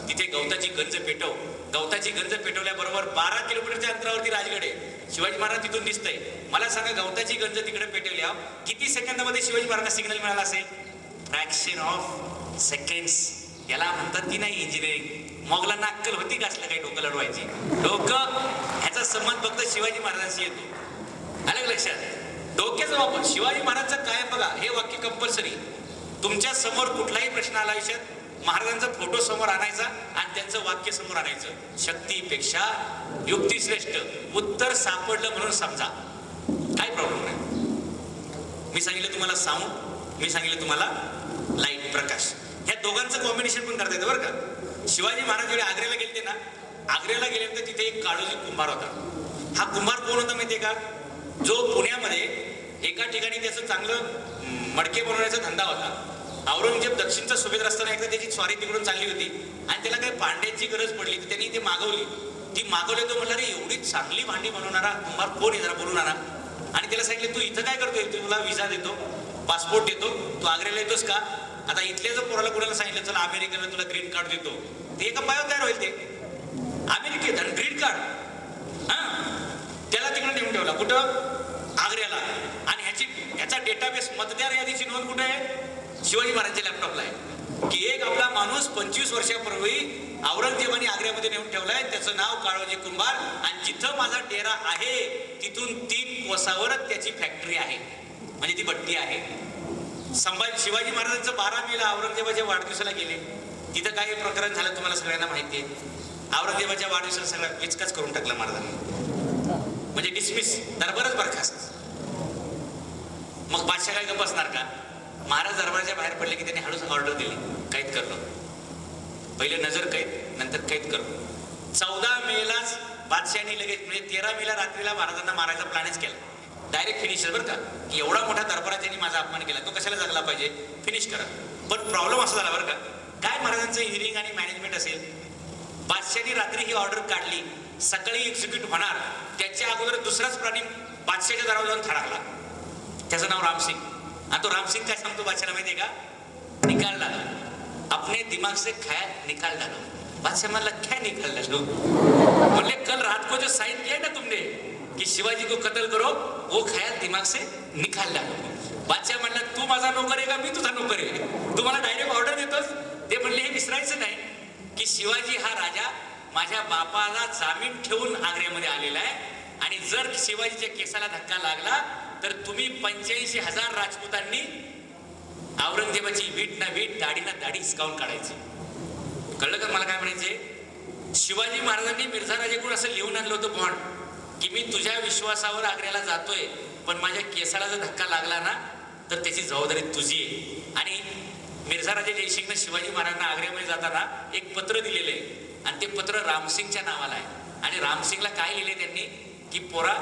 तिथे गवताची गंज पेटव. गवताची गंज पेटवल्याबरोबर 12 किलोमीटरच्या अंतरावरती राजगड आहे. शिवाजी महाराज तिथून दिसतंय. मला सांगा, गवताची गंज तिकडे पेटवल्या किती सेकंदामध्ये शिवाजी महाराजांना सिग्नल मिळाला असेल? Fraction of seconds. याला म्हणतात की नाही इंजिनिअरिंग. मोगलांना अक्कल होती का असलं काही डोकं लढवायची? डोकं ह्याचा संबंध फक्त शिवाजी महाराजांशी येतो. अलग लक्षात. डोक्याचा वापर. शिवाजी महाराजांचं काय बघा, हे वाक्य कंपल्सरी. तुमच्या समोर कुठलाही प्रश्न आला आयुष्यात, महाराजांचा फोटो समोर आणायचा आणि त्यांचं वाक्य समोर आणायचं. शक्तीपेक्षा युक्ती श्रेष्ठ. उत्तर सापडलं म्हणून समजा, काय प्रॉब्लेम नाही. मी सांगितलं तुम्हाला साऊंड, मी सांगितलं तुम्हाला लाईट, प्रकाश. ह्या दोघांचं कॉम्बिनेशन पण करता येतं बरं का. शिवाजी महाराज जेव्हा आग्र्याला गेले ना, आग्र्याला गेल्यानंतर तिथे एक काळोजी कुंभार होता. हा कुंभार कोण होता माहितीये का? जो पुण्यामध्ये एका ठिकाणी त्याचं चांगलं मडके बनवण्याचा धंदा होता. औरंगजेब दक्षिणचा सुभेदार असताना एकदा त्याची स्वारी तिकडून चालली होती आणि त्याला काही भांड्यांची गरज पडली, तर त्यांनी ती मागवली. ती मागवली तो म्हणला, रे एवढी चांगली भांडी बनवणारा कुंभार कोण आहे, जरा बोलून आणा. आणि त्याला सांगितलं, तू इथं काय करतोय? तुला विजा देतो, पासपोर्ट देतो, तू आग्र्याला येतोस का? आता इथल्या जर पोराला कोणाला सांगितलं चला अमेरिकेला तुला ग्रीन कार्ड देतो, ते एका पायावर तयार होईल. ते अमेरिकेत आणि ग्रीन कार्ड, त्याला तिकडे नेऊन ठेवला. कुठं? आग्र्याला. आणि ह्याचा डेटाबेस, मतदार यादीची नोंद कुठे आहे? शिवाजी महाराजांच्या लॅपटॉपला आहे. की एक आपला माणूस 25 वर्षापूर्वी औरंगजेबाने आग्र्यामध्ये नेऊन ठेवलाय, त्याचं नाव काळोजी कुंभार. आणि जिथं माझा डेरा आहे तिथून 3 कोसावरच त्याची फॅक्टरी आहे, म्हणजे ती भट्टी आहे. शिवाजी महाराजांचं 12 मेला औरंगजेबाच्या वाढदिवसाला गेले. तिथं काही प्रकरण झालं तुम्हाला सगळ्यांना माहिती आहे. औरंगजेबाच्या वाढदिवसाला सगळा विचकाच करून टाकला महाराजांनी, म्हणजे डिसमिस, दरबारच बरखास्त. मग बादशाह काय गप्प बसणार का? महाराज दरबाराच्या बाहेर पडले की त्यांनी हळूच ऑर्डर दिली, कैद करणं. पहिले नजर कैद, नंतर कैद करणं. 14 मेलाच बादशाहनी लगेच, म्हणजे 13 मेला रात्रीला महाराजांना मारायचा प्लॅनच केला. डायरेक्ट फिनिशर बरं का, की एवढा मोठा दरबारात ज्यांनी माझा अपमान केला तो कशाला जगला पाहिजे, फिनिश करा. पण प्रॉब्लेम असा झाला बरं का, काय महाराजांचं इंजिनिअरिंग आणि मॅनेजमेंट असेल. बादशाहनी रात्री ही ऑर्डर काढली, सकाळी एक्झिक्यूट होणार त्याच्या अगोदर दुसराच प्राणी बादशाहच्या दारावर जाऊन थडकला. त्याचं नाव रामसिंग. आणि तो रामसिंग काय सांगतो बादशाहला माहितीये का? निकाल डालो, अपने दिमाग से ख्याल निकाल डालो. बादशाह म्हणला, क्या निकाल डालो? बोले, कल रात को जो साइन किया ना तुमने कि शिवाजी को कत्ल करो, वो ख्याल दिमाग से निकाल डालो. बादशाह म्हणला, तू माझा नोकर आहे का मी तुझा नोकर आहे? तू मला डायरेक्ट ऑर्डर देतोस? ते म्हणले, हे विसरायचं नाही की शिवाजी हा राजा माझ्या बापाला जामीन ठेवून आग्र्यामध्ये आलेला आहे. आणि जर शिवाजीच्या केसाला धक्का लागला तर तुम्ही 85,000 राजपुतांनी औरंगजेबाची वीट ना वीट, दाढी ना दाढी हिसकावून काढायची. कळलं का मला काय म्हणायचे? शिवाजी महाराजांनी मिर्झा राजेकडून असं लिहून आणलं होतं बॉन्ड की मी तुझ्या विश्वासावर आग्र्याला जातोय, पण माझ्या केसाला जर धक्का लागला ना तर त्याची जबाबदारी तुझी आहे. आणि मिर्झा राजे जयसिंगनं शिवाजी महाराजांना आग्र्यामध्ये जाताना एक पत्र दिलेलं आहे आणि ते पत्र रामसिंगच्या नावाला आहे. आणि रामसिंगला काय लिहिले त्यांनी की पोरा,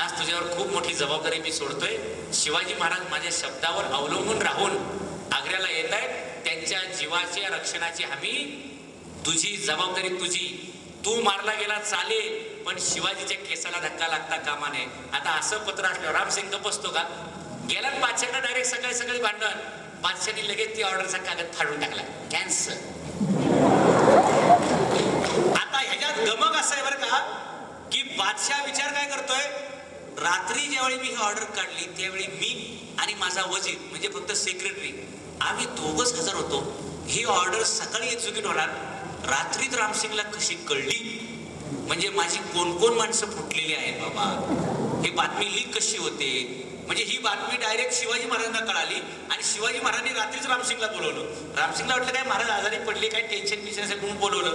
आज तुझ्यावर खूप मोठी जबाबदारी मी सोडतोय. शिवाजी महाराज माझ्या शब्दावर अवलंबून राहून आग्र्याला येत आहेत, त्यांच्या जीवाच्या रक्षणाची हमी तुझी, जबाबदारी तुझी. तू मारला गेला चालेल, पण शिवाजीच्या केसाला धक्का लागता कामा नये. आता असं पत्र असल्यावर रामसिंग गप्प बसतो का? गेला बादशाहला डायरेक्ट सकाळी सकाळी भांडण. बादशाहनी लगेच ती ऑर्डरचा कागद फाडून टाकला, कॅन्सल. आता ह्याच्यात गमक असं आहे बरं का की बादशाह विचार काय करतोय, रात्री ज्यावेळी मी ही ऑर्डर काढली त्यावेळी मी आणि माझा वजीर म्हणजे फक्त सेक्रेटरी आम्ही दोघंच हजर होतो. ही ऑर्डर सकाळी एक्झिक्यूट होणार, रात्रीत रामसिंगला कशी कळली? म्हणजे माझी कोण कोण माणसं फुटलेली आहेत बाबा, ही बातमी लीक कशी होते? म्हणजे ही बातमी डायरेक्ट शिवाजी महाराजांना कळाली आणि शिवाजी महाराजांनी रात्रीच रामसिंगला बोलवलं. रामसिंगला वाटलं काय महाराज आजारी पडले, काय टेन्शन बिन्शन असेल म्हणून बोलवलं.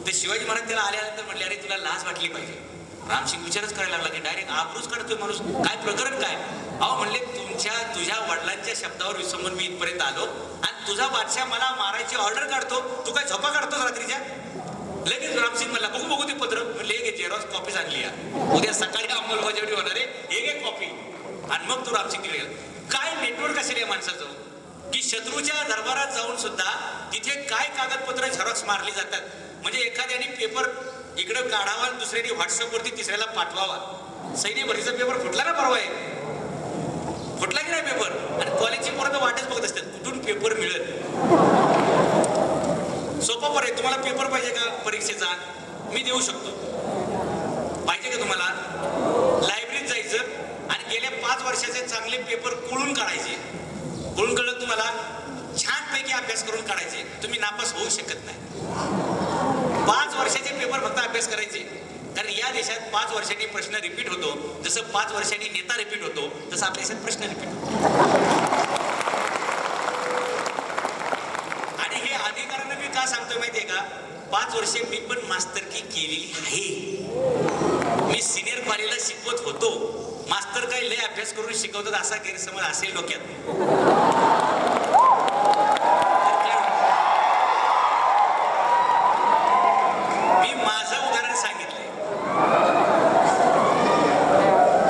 तर शिवाजी महाराज त्याला आल्यानंतर म्हटले, अरे तुला लाज वाटली पाहिजे. रामसिंग विचारच करायला लागला की डायरेक्ट आबरूच काढतोय माणूस, काय प्रकरण काय? अहो म्हणले, तुझ्या वडिलांच्या शब्दावर विसंबून मी इथपर्यंत आलो आणि तुझा बादशाह मला मारायची ऑर्डर काढतो, तू काय झोपा काढतोस रात्रीच्या? लगेच रामसिंग म्हणला, बघू बघू ते पत्र. म्हणले, एक जेरॉक्स कॉपी आणली आहे, उद्या सकाळी अंमलबजावणी होणार आहे, एक कॉपी. आणि मग तू रामसिंग गेला. काय नेटवर्क असेल या माणसाचं की शत्रूच्या दरबारात जाऊन सुद्धा तिथे काय कागदपत्र झेरॉक्स मारली जातात. म्हणजे एखाद्याने पेपर इकडं काढावा, दुसऱ्याने व्हॉट्सअपवरती तिसऱ्याला पाठवावा. सैन्य भरतीचा पेपर फुटला ना परवा, फुटला की नाही पेपर? आणि कॉलेजची पोरं तर वाटच बघत असतात कुठून पेपर मिळेल. सोपं पर्याय, तुम्हाला पेपर पाहिजे का परीक्षेचा? मी देऊ शकतो. पाहिजे का तुम्हाला? लायब्ररीत जायचं आणि गेल्या 5 वर्षाचे चांगले पेपर कोळून काढायचे. कोळून कळलं तुम्हाला, छानपैकी अभ्यास करून काढायचे. तुम्ही नापास होऊ शकत नाही. 5 वर्षाचे पेपर फक्त अभ्यास करायचे. कारण या देशात 5 वर्षांनी प्रश्न रिपीट होतो. जसं 5 वर्षांनी नेता रिपीट होतो, तसं आपल्या देशात प्रश्न रिपीट होतो. आणि हे अधिकाऱ्यांना मी का सांगतोय माहितीये का? 5 वर्षे मी पण मास्तरकी केलेली आहे. मी सिनियर कॉलेजला शिकवत होतो. मास्तर काही लय अभ्यास करून शिकवतात असा गैरसमज असेल डोक्यात. मी माझं उदाहरण सांगितलंय.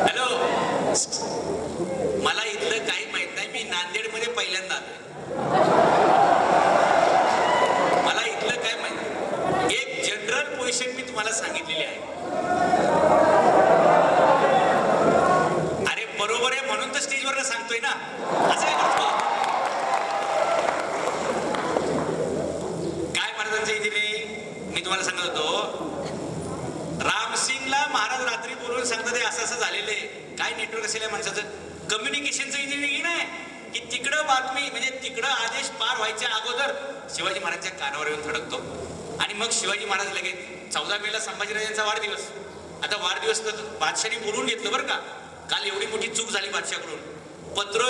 हॅलो, मला इथलं काही माहित नाही. मी नांदेडमध्ये पहिल्यांदा आलोय. मला इथलं काय माहित. एक जनरल पोझिशन मी तुम्हाला सांगितलेली आहे. बरोबर आहे म्हणून तर स्टेजवर सांगतोय ना. असं काय करतो? काय महाराजांचं इथे मी तुम्हाला सांगत होतो, रामसिंगला महाराज रात्री बोलून सांगतात हे असं असं झालेलं आहे. काय नेटवर्क असेल या माणसाचं? कम्युनिकेशनचं इथे वेगळी नाही की तिकडं बातमी म्हणजे तिकडं आदेश पार व्हायच्या अगोदर शिवाजी महाराजच्या कानावर येऊन थडकतो. आणि मग शिवाजी महाराज लगेच 14 मेला संभाजीराजांचा वाढदिवस. आता वाढदिवस तर बादशाहने बोलून घेतलं बरं का. काल एवढी मोठी चूक झाली बादशाहकडून. पत्र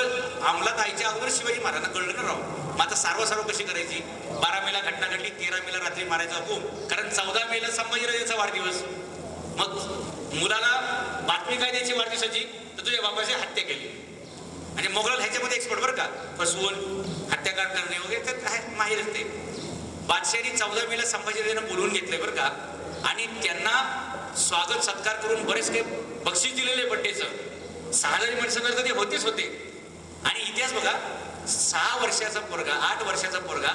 अंमलात यायच्या अगोदर शिवाजी महाराजांना कळलं ना राव. मग आता सारवासारव कशी करायची? 12 मेला घटना घडली, 13 मेला रात्री मारायचा हुकूम. कारण 14 मेला संभाजीराजांचा वाढदिवस. मग मुलाला बातमी काय द्यायची वाढदिवसाची? तर तुझ्या बाबाची हत्या केली. म्हणजे मोगल ह्याच्यामध्ये एक्सपर्ट बरं का, फसवून हत्याकांड करणे वगैरे तर काय माहीत असते. बादशाहनी 14 मेला संभाजीराजांना बोलवून घेतलंय बरं का. आणि त्यांना स्वागत सत्कार करून बरेच काही बक्षीस दिलेले बड्डेचं. 6,000 माणसं तर ते होतेच होते. आणि इतिहास बघा, 6 वर्षाचा पोरगा, 8 वर्षाचा पोरगा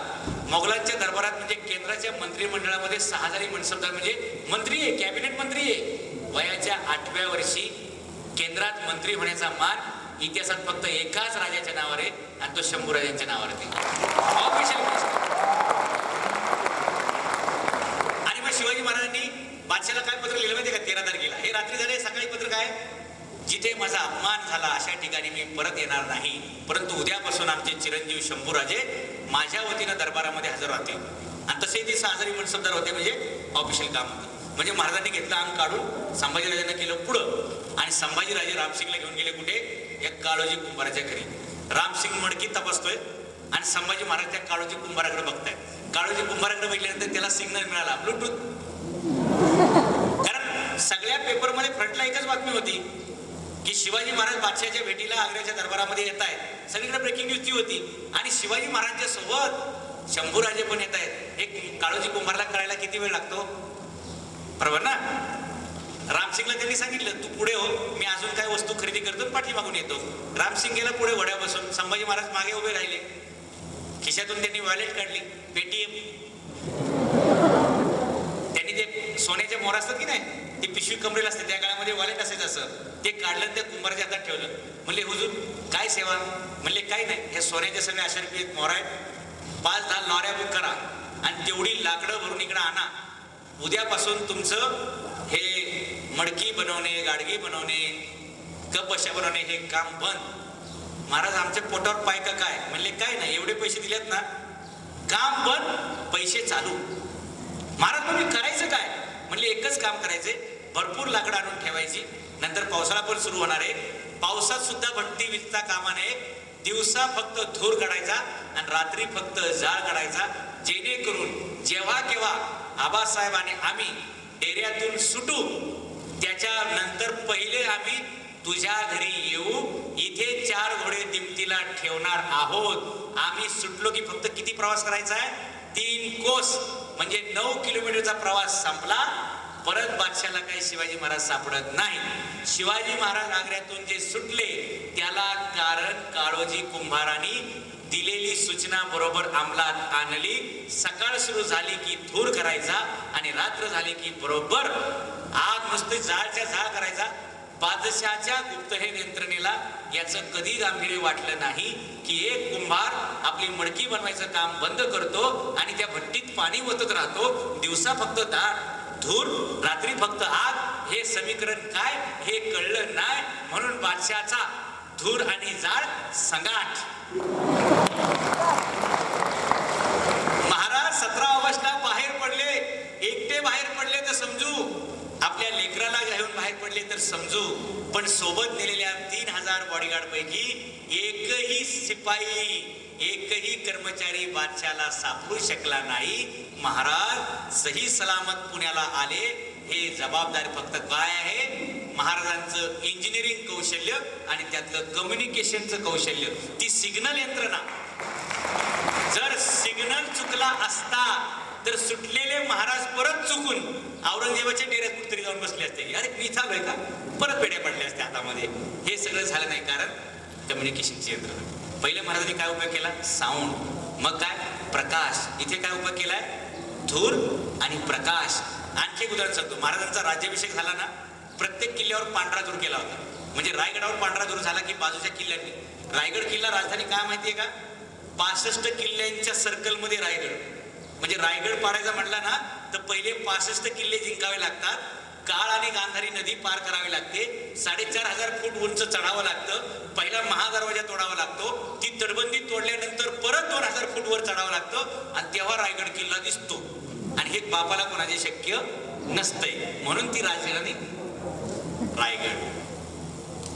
मोगलांच्या दरबारात म्हणजे केंद्राच्या मंत्रिमंडळामध्ये 6,000 मनसबदार म्हणजे मंत्री आहे, कॅबिनेट मंत्री आहे. वयाच्या 8व्या वर्षी केंद्रात मंत्री होण्याचा मान इतिहासात फक्त एकाच राजाच्या नावावर आहे आणि तो शंभूराजांच्या नावावर आहे. ऑफिशियल. आणि मग शिवाजी महाराजांनी बादशाला काय पत्र लिहिलं माहिती का? 13 तारखेला. हे रात्री झाले, सकाळी पत्र काय? जिथे माझा अपमान झाला अशा ठिकाणी मी परत येणार नाही, परंतु उद्यापासून आमचे चिरंजीव शंभूराजे माझ्या वतीनं दरबारामध्ये हजर राहतील. आणि तसे ते 6,000 मनसबदार होते. म्हणजे ऑफिशियल काम होतं. म्हणजे महाराजांनी घेतलं अंग काढून संभाजीराजांना केलं पुढं. आणि संभाजीराजे रामसिंगला घेऊन गेले कुठे? या काळोजी कुंभाराच्या घरी. रामसिंग मडकी तपासतोय आणि संभाजी महाराज त्या काळोजी कुंभाराकडे बघतायत. काळोजी कुंभाराकडे बघितल्यानंतर त्याला सिग्नल मिळाला, ब्लूटूथ कारण सगळ्या पेपरमध्ये फ्रंटला एकच बातमी होती की शिवाजी महाराज बादशाहच्या भेटीला आग्र्याच्या दरबारामध्ये येत आहेत. सगळीकडे ब्रेकिंग न्यूज ती होती. आणि शिवाजी महाराजांच्या सोबत शंभूराजे पण येत आहेत. एक काळोजी कुंभारला कळायला किती वेळ लागतो, बरोबर ना? रामसिंगला त्यांनी सांगितलं तू पुढे हो, मी अजून काय वस्तू खरेदी करतो पाठीमागून येतो. रामसिंग गेला पुढे वड्या बसून, संभाजी महाराज मागे उभे राहिले. खिशातून त्यांनी वॉलेट काढली, पेटीएम, त्यांनी ते सोन्याच्या मोहर असतात की नाही, ती पिशवी कमरेला असते, त्या काळामध्ये वॉलेट असायचं, असं ते काढलं, त्या कुंभाराच्या हातात ठेवलं. म्हणले हुजूर काय सेवा? म्हणले काही नाही, हे सोन्याचे सगळे 800 रुपये मोहर आहेत, 5-10 लॉऱ्या बुक करा आणि तेवढी लाकडं भरून इकडं आणा. उद्यापासून तुमचं हे मडकी बनवणे, गाडगी बनवणे, कप अशा बनवणे हे काम बंद. महाराज आमच्या पोटावर पाय का काय? म्हणले काय नाही, एवढे पैसे दिलेत ना, काम बंद पैसे चालू. महाराज मग मी करायचं काय? म्हणले एकच काम करायचे, भरपूर लाकडं आणून ठेवायची, नंतर पावसाळा पण सुरू होणार आहे, पावसात सुद्धा भट्टी विजता कामा नये, दिवसा फक्त धूर काढायचा आणि रात्री फक्त जाळ काढायचा, जेणेकरून जेव्हा केव्हा आबासाहेब आणि आम्ही डेऱ्यातून सुटू त्याच्यानंतर पहिले आम्ही तुझ्या घरी येऊ, इथे 4 घोडे दिमतीला ठेवणार आहोत. आम्ही सुटलो की फक्त किती प्रवास करायचा आहे? 3 कोस म्हणजे 9 किलोमीटरचा प्रवास संपला. परत बादशाला काही शिवाजी महाराज सापडत नाही. शिवाजी महाराज आग्र्यातून जे सुटले त्याला कारण काळोजी कुंभारांनी दिलेली सूचना बरोबर अंमलात आणली. सकाळ सुरू झाली की धूर करायचा आणि रात्र झाली की बरोबर आग नुसती जाळच्या जाळ करायचा. बादशाहच्या गुप्तहेर यंत्रणेला याचं कधी गांभीर्य वाटलं नाही की एक कुंभार आपली मडकी बनवायचं काम बंद करतो आणि त्या भट्टीत पाणी ओतत राहतो, दिवसा फक्त धूर, रात्री फक्त आग. हे समीकरण काय हे कळलं नाही, म्हणून बादशाहचा धूर आणि जाळ संगाट. महाराज 17 ऑगस्टला बाहेर पडले, एकटे बाहेर पडले तर समजू, आपल्या लेकराला घेऊन बाहेर पडले तर समजू, पण सोबत नेलेल्या 3000 बॉडीगार्ड पैकी एकही शिपाई, एकही कर्मचारी बादशाला सापडू शकला नाही. महाराज सही सलामत पुण्याला आले. हे जबाबदारी फक्त काय आहे? महाराजांचं इंजिनिअरिंग कौशल्य आणि त्यातलं कम्युनिकेशनचं कौशल्य, ती सिग्नल यंत्रणा. जर सिग्नल चुकला असता तर सुटलेले महाराज परत चुकून औरंगजेबाच्या डेऱ्यात कुठतरी जाऊन बसले असते. अरे मी चालूय का, परत पेढ्या पडल्या असत्या हातामध्ये. हे सगळं झालं नाही कारण कम्युनिकेशनची यंत्रणा. पहिले महाराजांनी काय उपयोग केला? साऊंड. मग काय? प्रकाश. इथे काय उपयोग केलाय? धूर आणि प्रकाश. आणखी एक उदाहरण सांगतो. महाराजांचा राज्याभिषेक झाला ना, प्रत्येक किल्ल्यावर पांढरा धूर केला होता. म्हणजे रायगडावर पांढरा धूर झाला की बाजूच्या किल्ल्यांनी, रायगड किल्ला राजधानी काय माहितीये का? 65 किल्ल्यांच्या सर्कलमध्ये रायगड. म्हणजे रायगड पाडायचा म्हटला ना तर पहिले 65 किल्ले जिंकावे लागतात. काळ आणि गांधारी नदी पार करावी लागते. 4500 फूट उंच चढावं लागतं. पहिला महादरवाजा तोडावा लागतो. ती तटबंदी तोडल्यानंतर परत 2000 फूट वर चढावं लागतं आणि तेव्हा रायगड किल्ला दिसतो. आणि हे बापाला कोणाचे शक्य नसतंय, म्हणून ती राजधानी रायगड.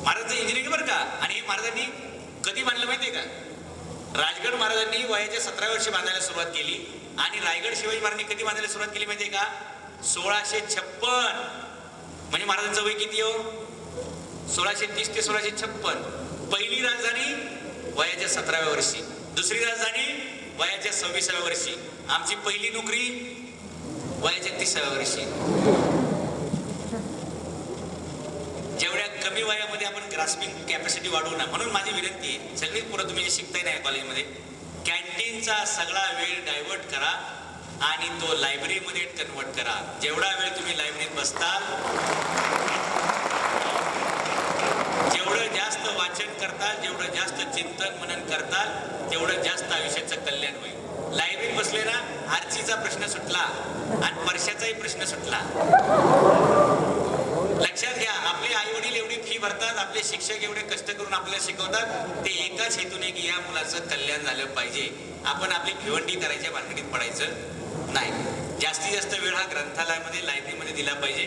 महाराजांचं इंजिनिअरिंग बरं का. आणि हे महाराजांनी कधी बांधलं माहितीये का? राजगड महाराजांनी वयाच्या 17व्या वर्षी बांधायला सुरुवात केली आणि रायगड शिवाजी महाराजांनी कधी बांधायला सुरुवात केली माहितीये का? 1656. म्हणजे महाराजांचं वय किती हो? 1630 ते 1656. पहिली राजधानी वयाच्या 17व्या वर्षी, दुसरी राजधानी वयाच्या 26व्या वर्षी, आमची पहिली नोकरी वयाच्या 30व्या वर्षी. जेवढ्या कमी वयामध्ये आपण ग्रास्पिंग कॅपॅसिटी वाढवू ना. म्हणून माझी विनंती आहे, सगळीच पुढे तुम्ही जे शिकताय ना कॉलेजमध्ये, कॅन्टीनचा सगळा वेळ डायव्हर्ट करा आणि तो लायब्ररीमध्ये कन्वर्ट करा. जेवढा वेळ तुम्ही लायब्ररीत बसताल, जेवढं जास्त वाचन करताल, जेवढं जास्त चिंतन मनन करताल, तेवढं जास्त आयुष्याचं कल्याण होईल. लायब्ररीत बसले ना, आरचीचा प्रश्न सुटला आणि परशाचाही प्रश्न सुटला. लक्षात घ्या, आपले आई वडील एवढी फी भरतात, आपले शिक्षक एवढे कष्ट करून आपल्याला शिकवतात, ते एकाच हेतूने की या मुलाचं कल्याण झालं पाहिजे. आपण आपली भिवंडी करायच्या भानगडीत पडायचं नाही. जास्तीत जास्त वेळ हा ग्रंथालयामध्ये, लायब्ररीमध्ये दिला पाहिजे.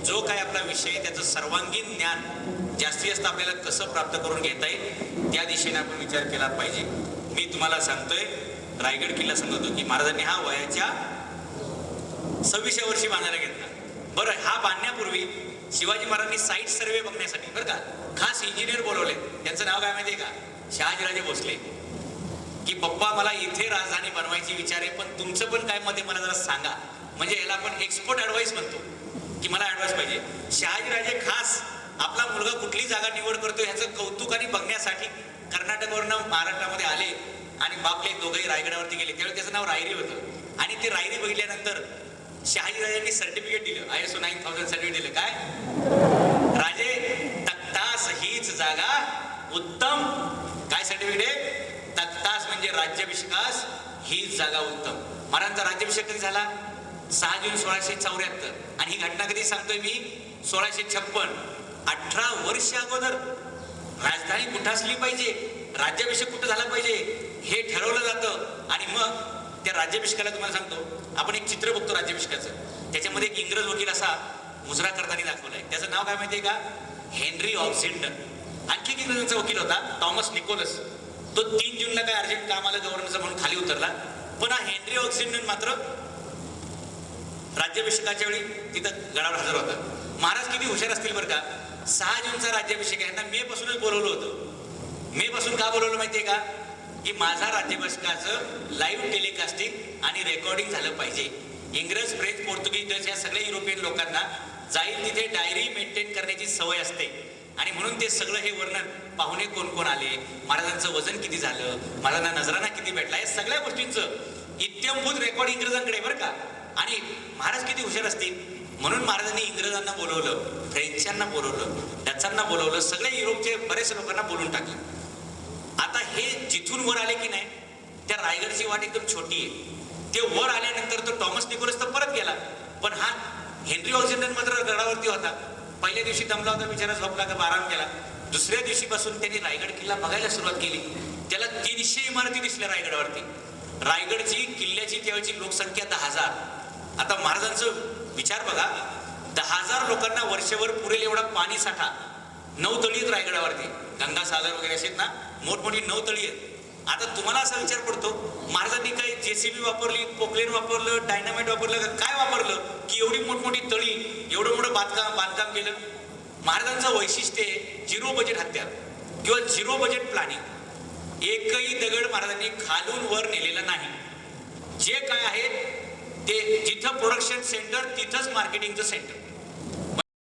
जो काय आपला विषय आहे त्याचं सर्वांगीण ज्ञान जास्तीत जास्त आपल्याला कसं प्राप्त करून घेता येईल त्या दिशेने आपण विचार केला पाहिजे. मी तुम्हाला सांगतोय, रायगड किल्ला सांगतो की महाराजांनी हा वयाच्या 26व्या वर्षी बांधायला घेतला. बरं, हा बांधण्यापूर्वी शिवाजी महाराजांनी साईट सर्वे बघण्यासाठी बरं का खास इंजिनियर बोलवले. त्यांचं नाव काय माहितीये का? शहाजीराजे भोसले. की पप्पा मला इथे राजधानी बनवायची विचार आहे, पण तुमचं पण काय मत आहे मला जरा सांगा. म्हणजे याला आपण एक्सपर्ट ऍडवाइस म्हणतो की मला ऍडवाइस पाहिजे. शहाजीराजे खास आपला मुलगा कुठली जागा निवड करतो ह्याचं कौतुकाने बघण्यासाठी कर्नाटकवरनं महाराष्ट्रामध्ये आले आणि बापले दोघंही रायगडावरती गेले. त्यावेळी त्याचं नाव रायरी होतं आणि ते रायरी बघितल्यानंतर शहाजीराजांनी सर्टिफिकेट दिलं, ISO 9000 सर्टिफिकेट दिलं. काय राजे तख्तास हीच जागा उत्तम. काय सर्टिफिकेट आहे? तख्तास म्हणजे राज्याभिषेकास हीच जागा उत्तम. महाराजांचा राज्याभिषेक कधी झाला? 6 जून 1674. आणि ही घटना कधी सांगतोय मी? 1656. 18 वर्ष अगोदर राजधानी कुठं असली पाहिजे, राज्याभिषेक कुठं झाला पाहिजे हे ठरवलं जातं. आणि मग त्या राज्याभिषेकाला तुम्हाला सांगतो, आपण एक चित्र बघतो राज्याभिषेकाचं. त्याच्यामध्ये एक इंग्रज वकील असा मुजरा करताना दाखवलाय. त्याचं नाव काय माहितीये का? हेनरी ऑक्झिंडन. आणखी एक इंग्रजांचा वकील होता टॉमस निकोलस. तो 3 जूनला काय अर्जंट काम आलं गव्हर्नरचं म्हणून खाली उतरला. पण हा हेनरी ऑक्झिंडन मात्र राज्याभिषेकाच्या वेळी तिथं गडावर हजर होता. महाराज किती हुशार असतील बरं का. 6 जूनचा राज्याभिषेक आहे ना, मे पासूनच बोलवलं होतं. मे पासून का बोलवलं माहितीये का? की माझा राज्याभिषेकाचं लाईव्ह टेलिकास्टिंग आणि रेकॉर्डिंग झालं पाहिजे. इंग्रज, फ्रेंच, पोर्तुगीज या सगळ्या युरोपियन लोकांना जाईल तिथे डायरी मेंटेन करण्याची सवय असते. आणि म्हणून ते सगळं हे वर्णन, पाहुणे कोण कोण आले, महाराजांचं वजन किती झालं, महाराजांना नजराना किती भेटला, या सगळ्या गोष्टींचं इत्यंभूत रेकॉर्ड इंग्रजांकडे बरं का. आणि महाराज किती हुशार असतील म्हणून महाराजांनी इंग्रजांना बोलवलं, फ्रेंचांना बोलवलं, डचांना बोलवलं, सगळ्या युरोपचे बरेच लोकांना बोलून टाकलं. आता हे जिथून वर आले की नाही, त्या रायगडची वाट एकदम छोटी आहे. ते वर आल्यानंतर तो टॉमस निकोलस तर परत गेला, पण हा हेनरी ऑक्झिंडन मात्र गडावरती होता. पहिल्या दिवशी दमला होता बिचारा, झोपला का आराम केला. दुसऱ्या दिवशीपासून त्यांनी रायगड किल्ला बघायला सुरुवात केली. त्याला 300 इमारती दिसल्या रायगडावरती. रायगडची किल्ल्याची त्यावेळची लोकसंख्या 10,000. आता महाराजांचं विचार बघा, 10,000 लोकांना वर्षभर पुरेल एवढा पाणी साठा. 9 तळी आहेत रायगडावरती, गंगासागर वगैरे असेल ना, मोठमोठी 9 तळी आहेत. आता तुम्हाला असा विचार पडतो, महाराजांनी काही JCB वापरली, पोकलेन वापरलं, डायनामाइट वापरलं, काय वापरलं की एवढी मोठमोठी तळी, एवढं मोठं बांधकाम केलं? महाराजांचं वैशिष्ट्य आहे झिरो बजेट हत्यार किंवा झिरो बजेट प्लॅनिंग. एकही दगड महाराजांनी खालून वर नेलेला नाही. जे काय आहे ते जिथं प्रोडक्शन सेंटर तिथंच मार्केटिंगचं सेंटर.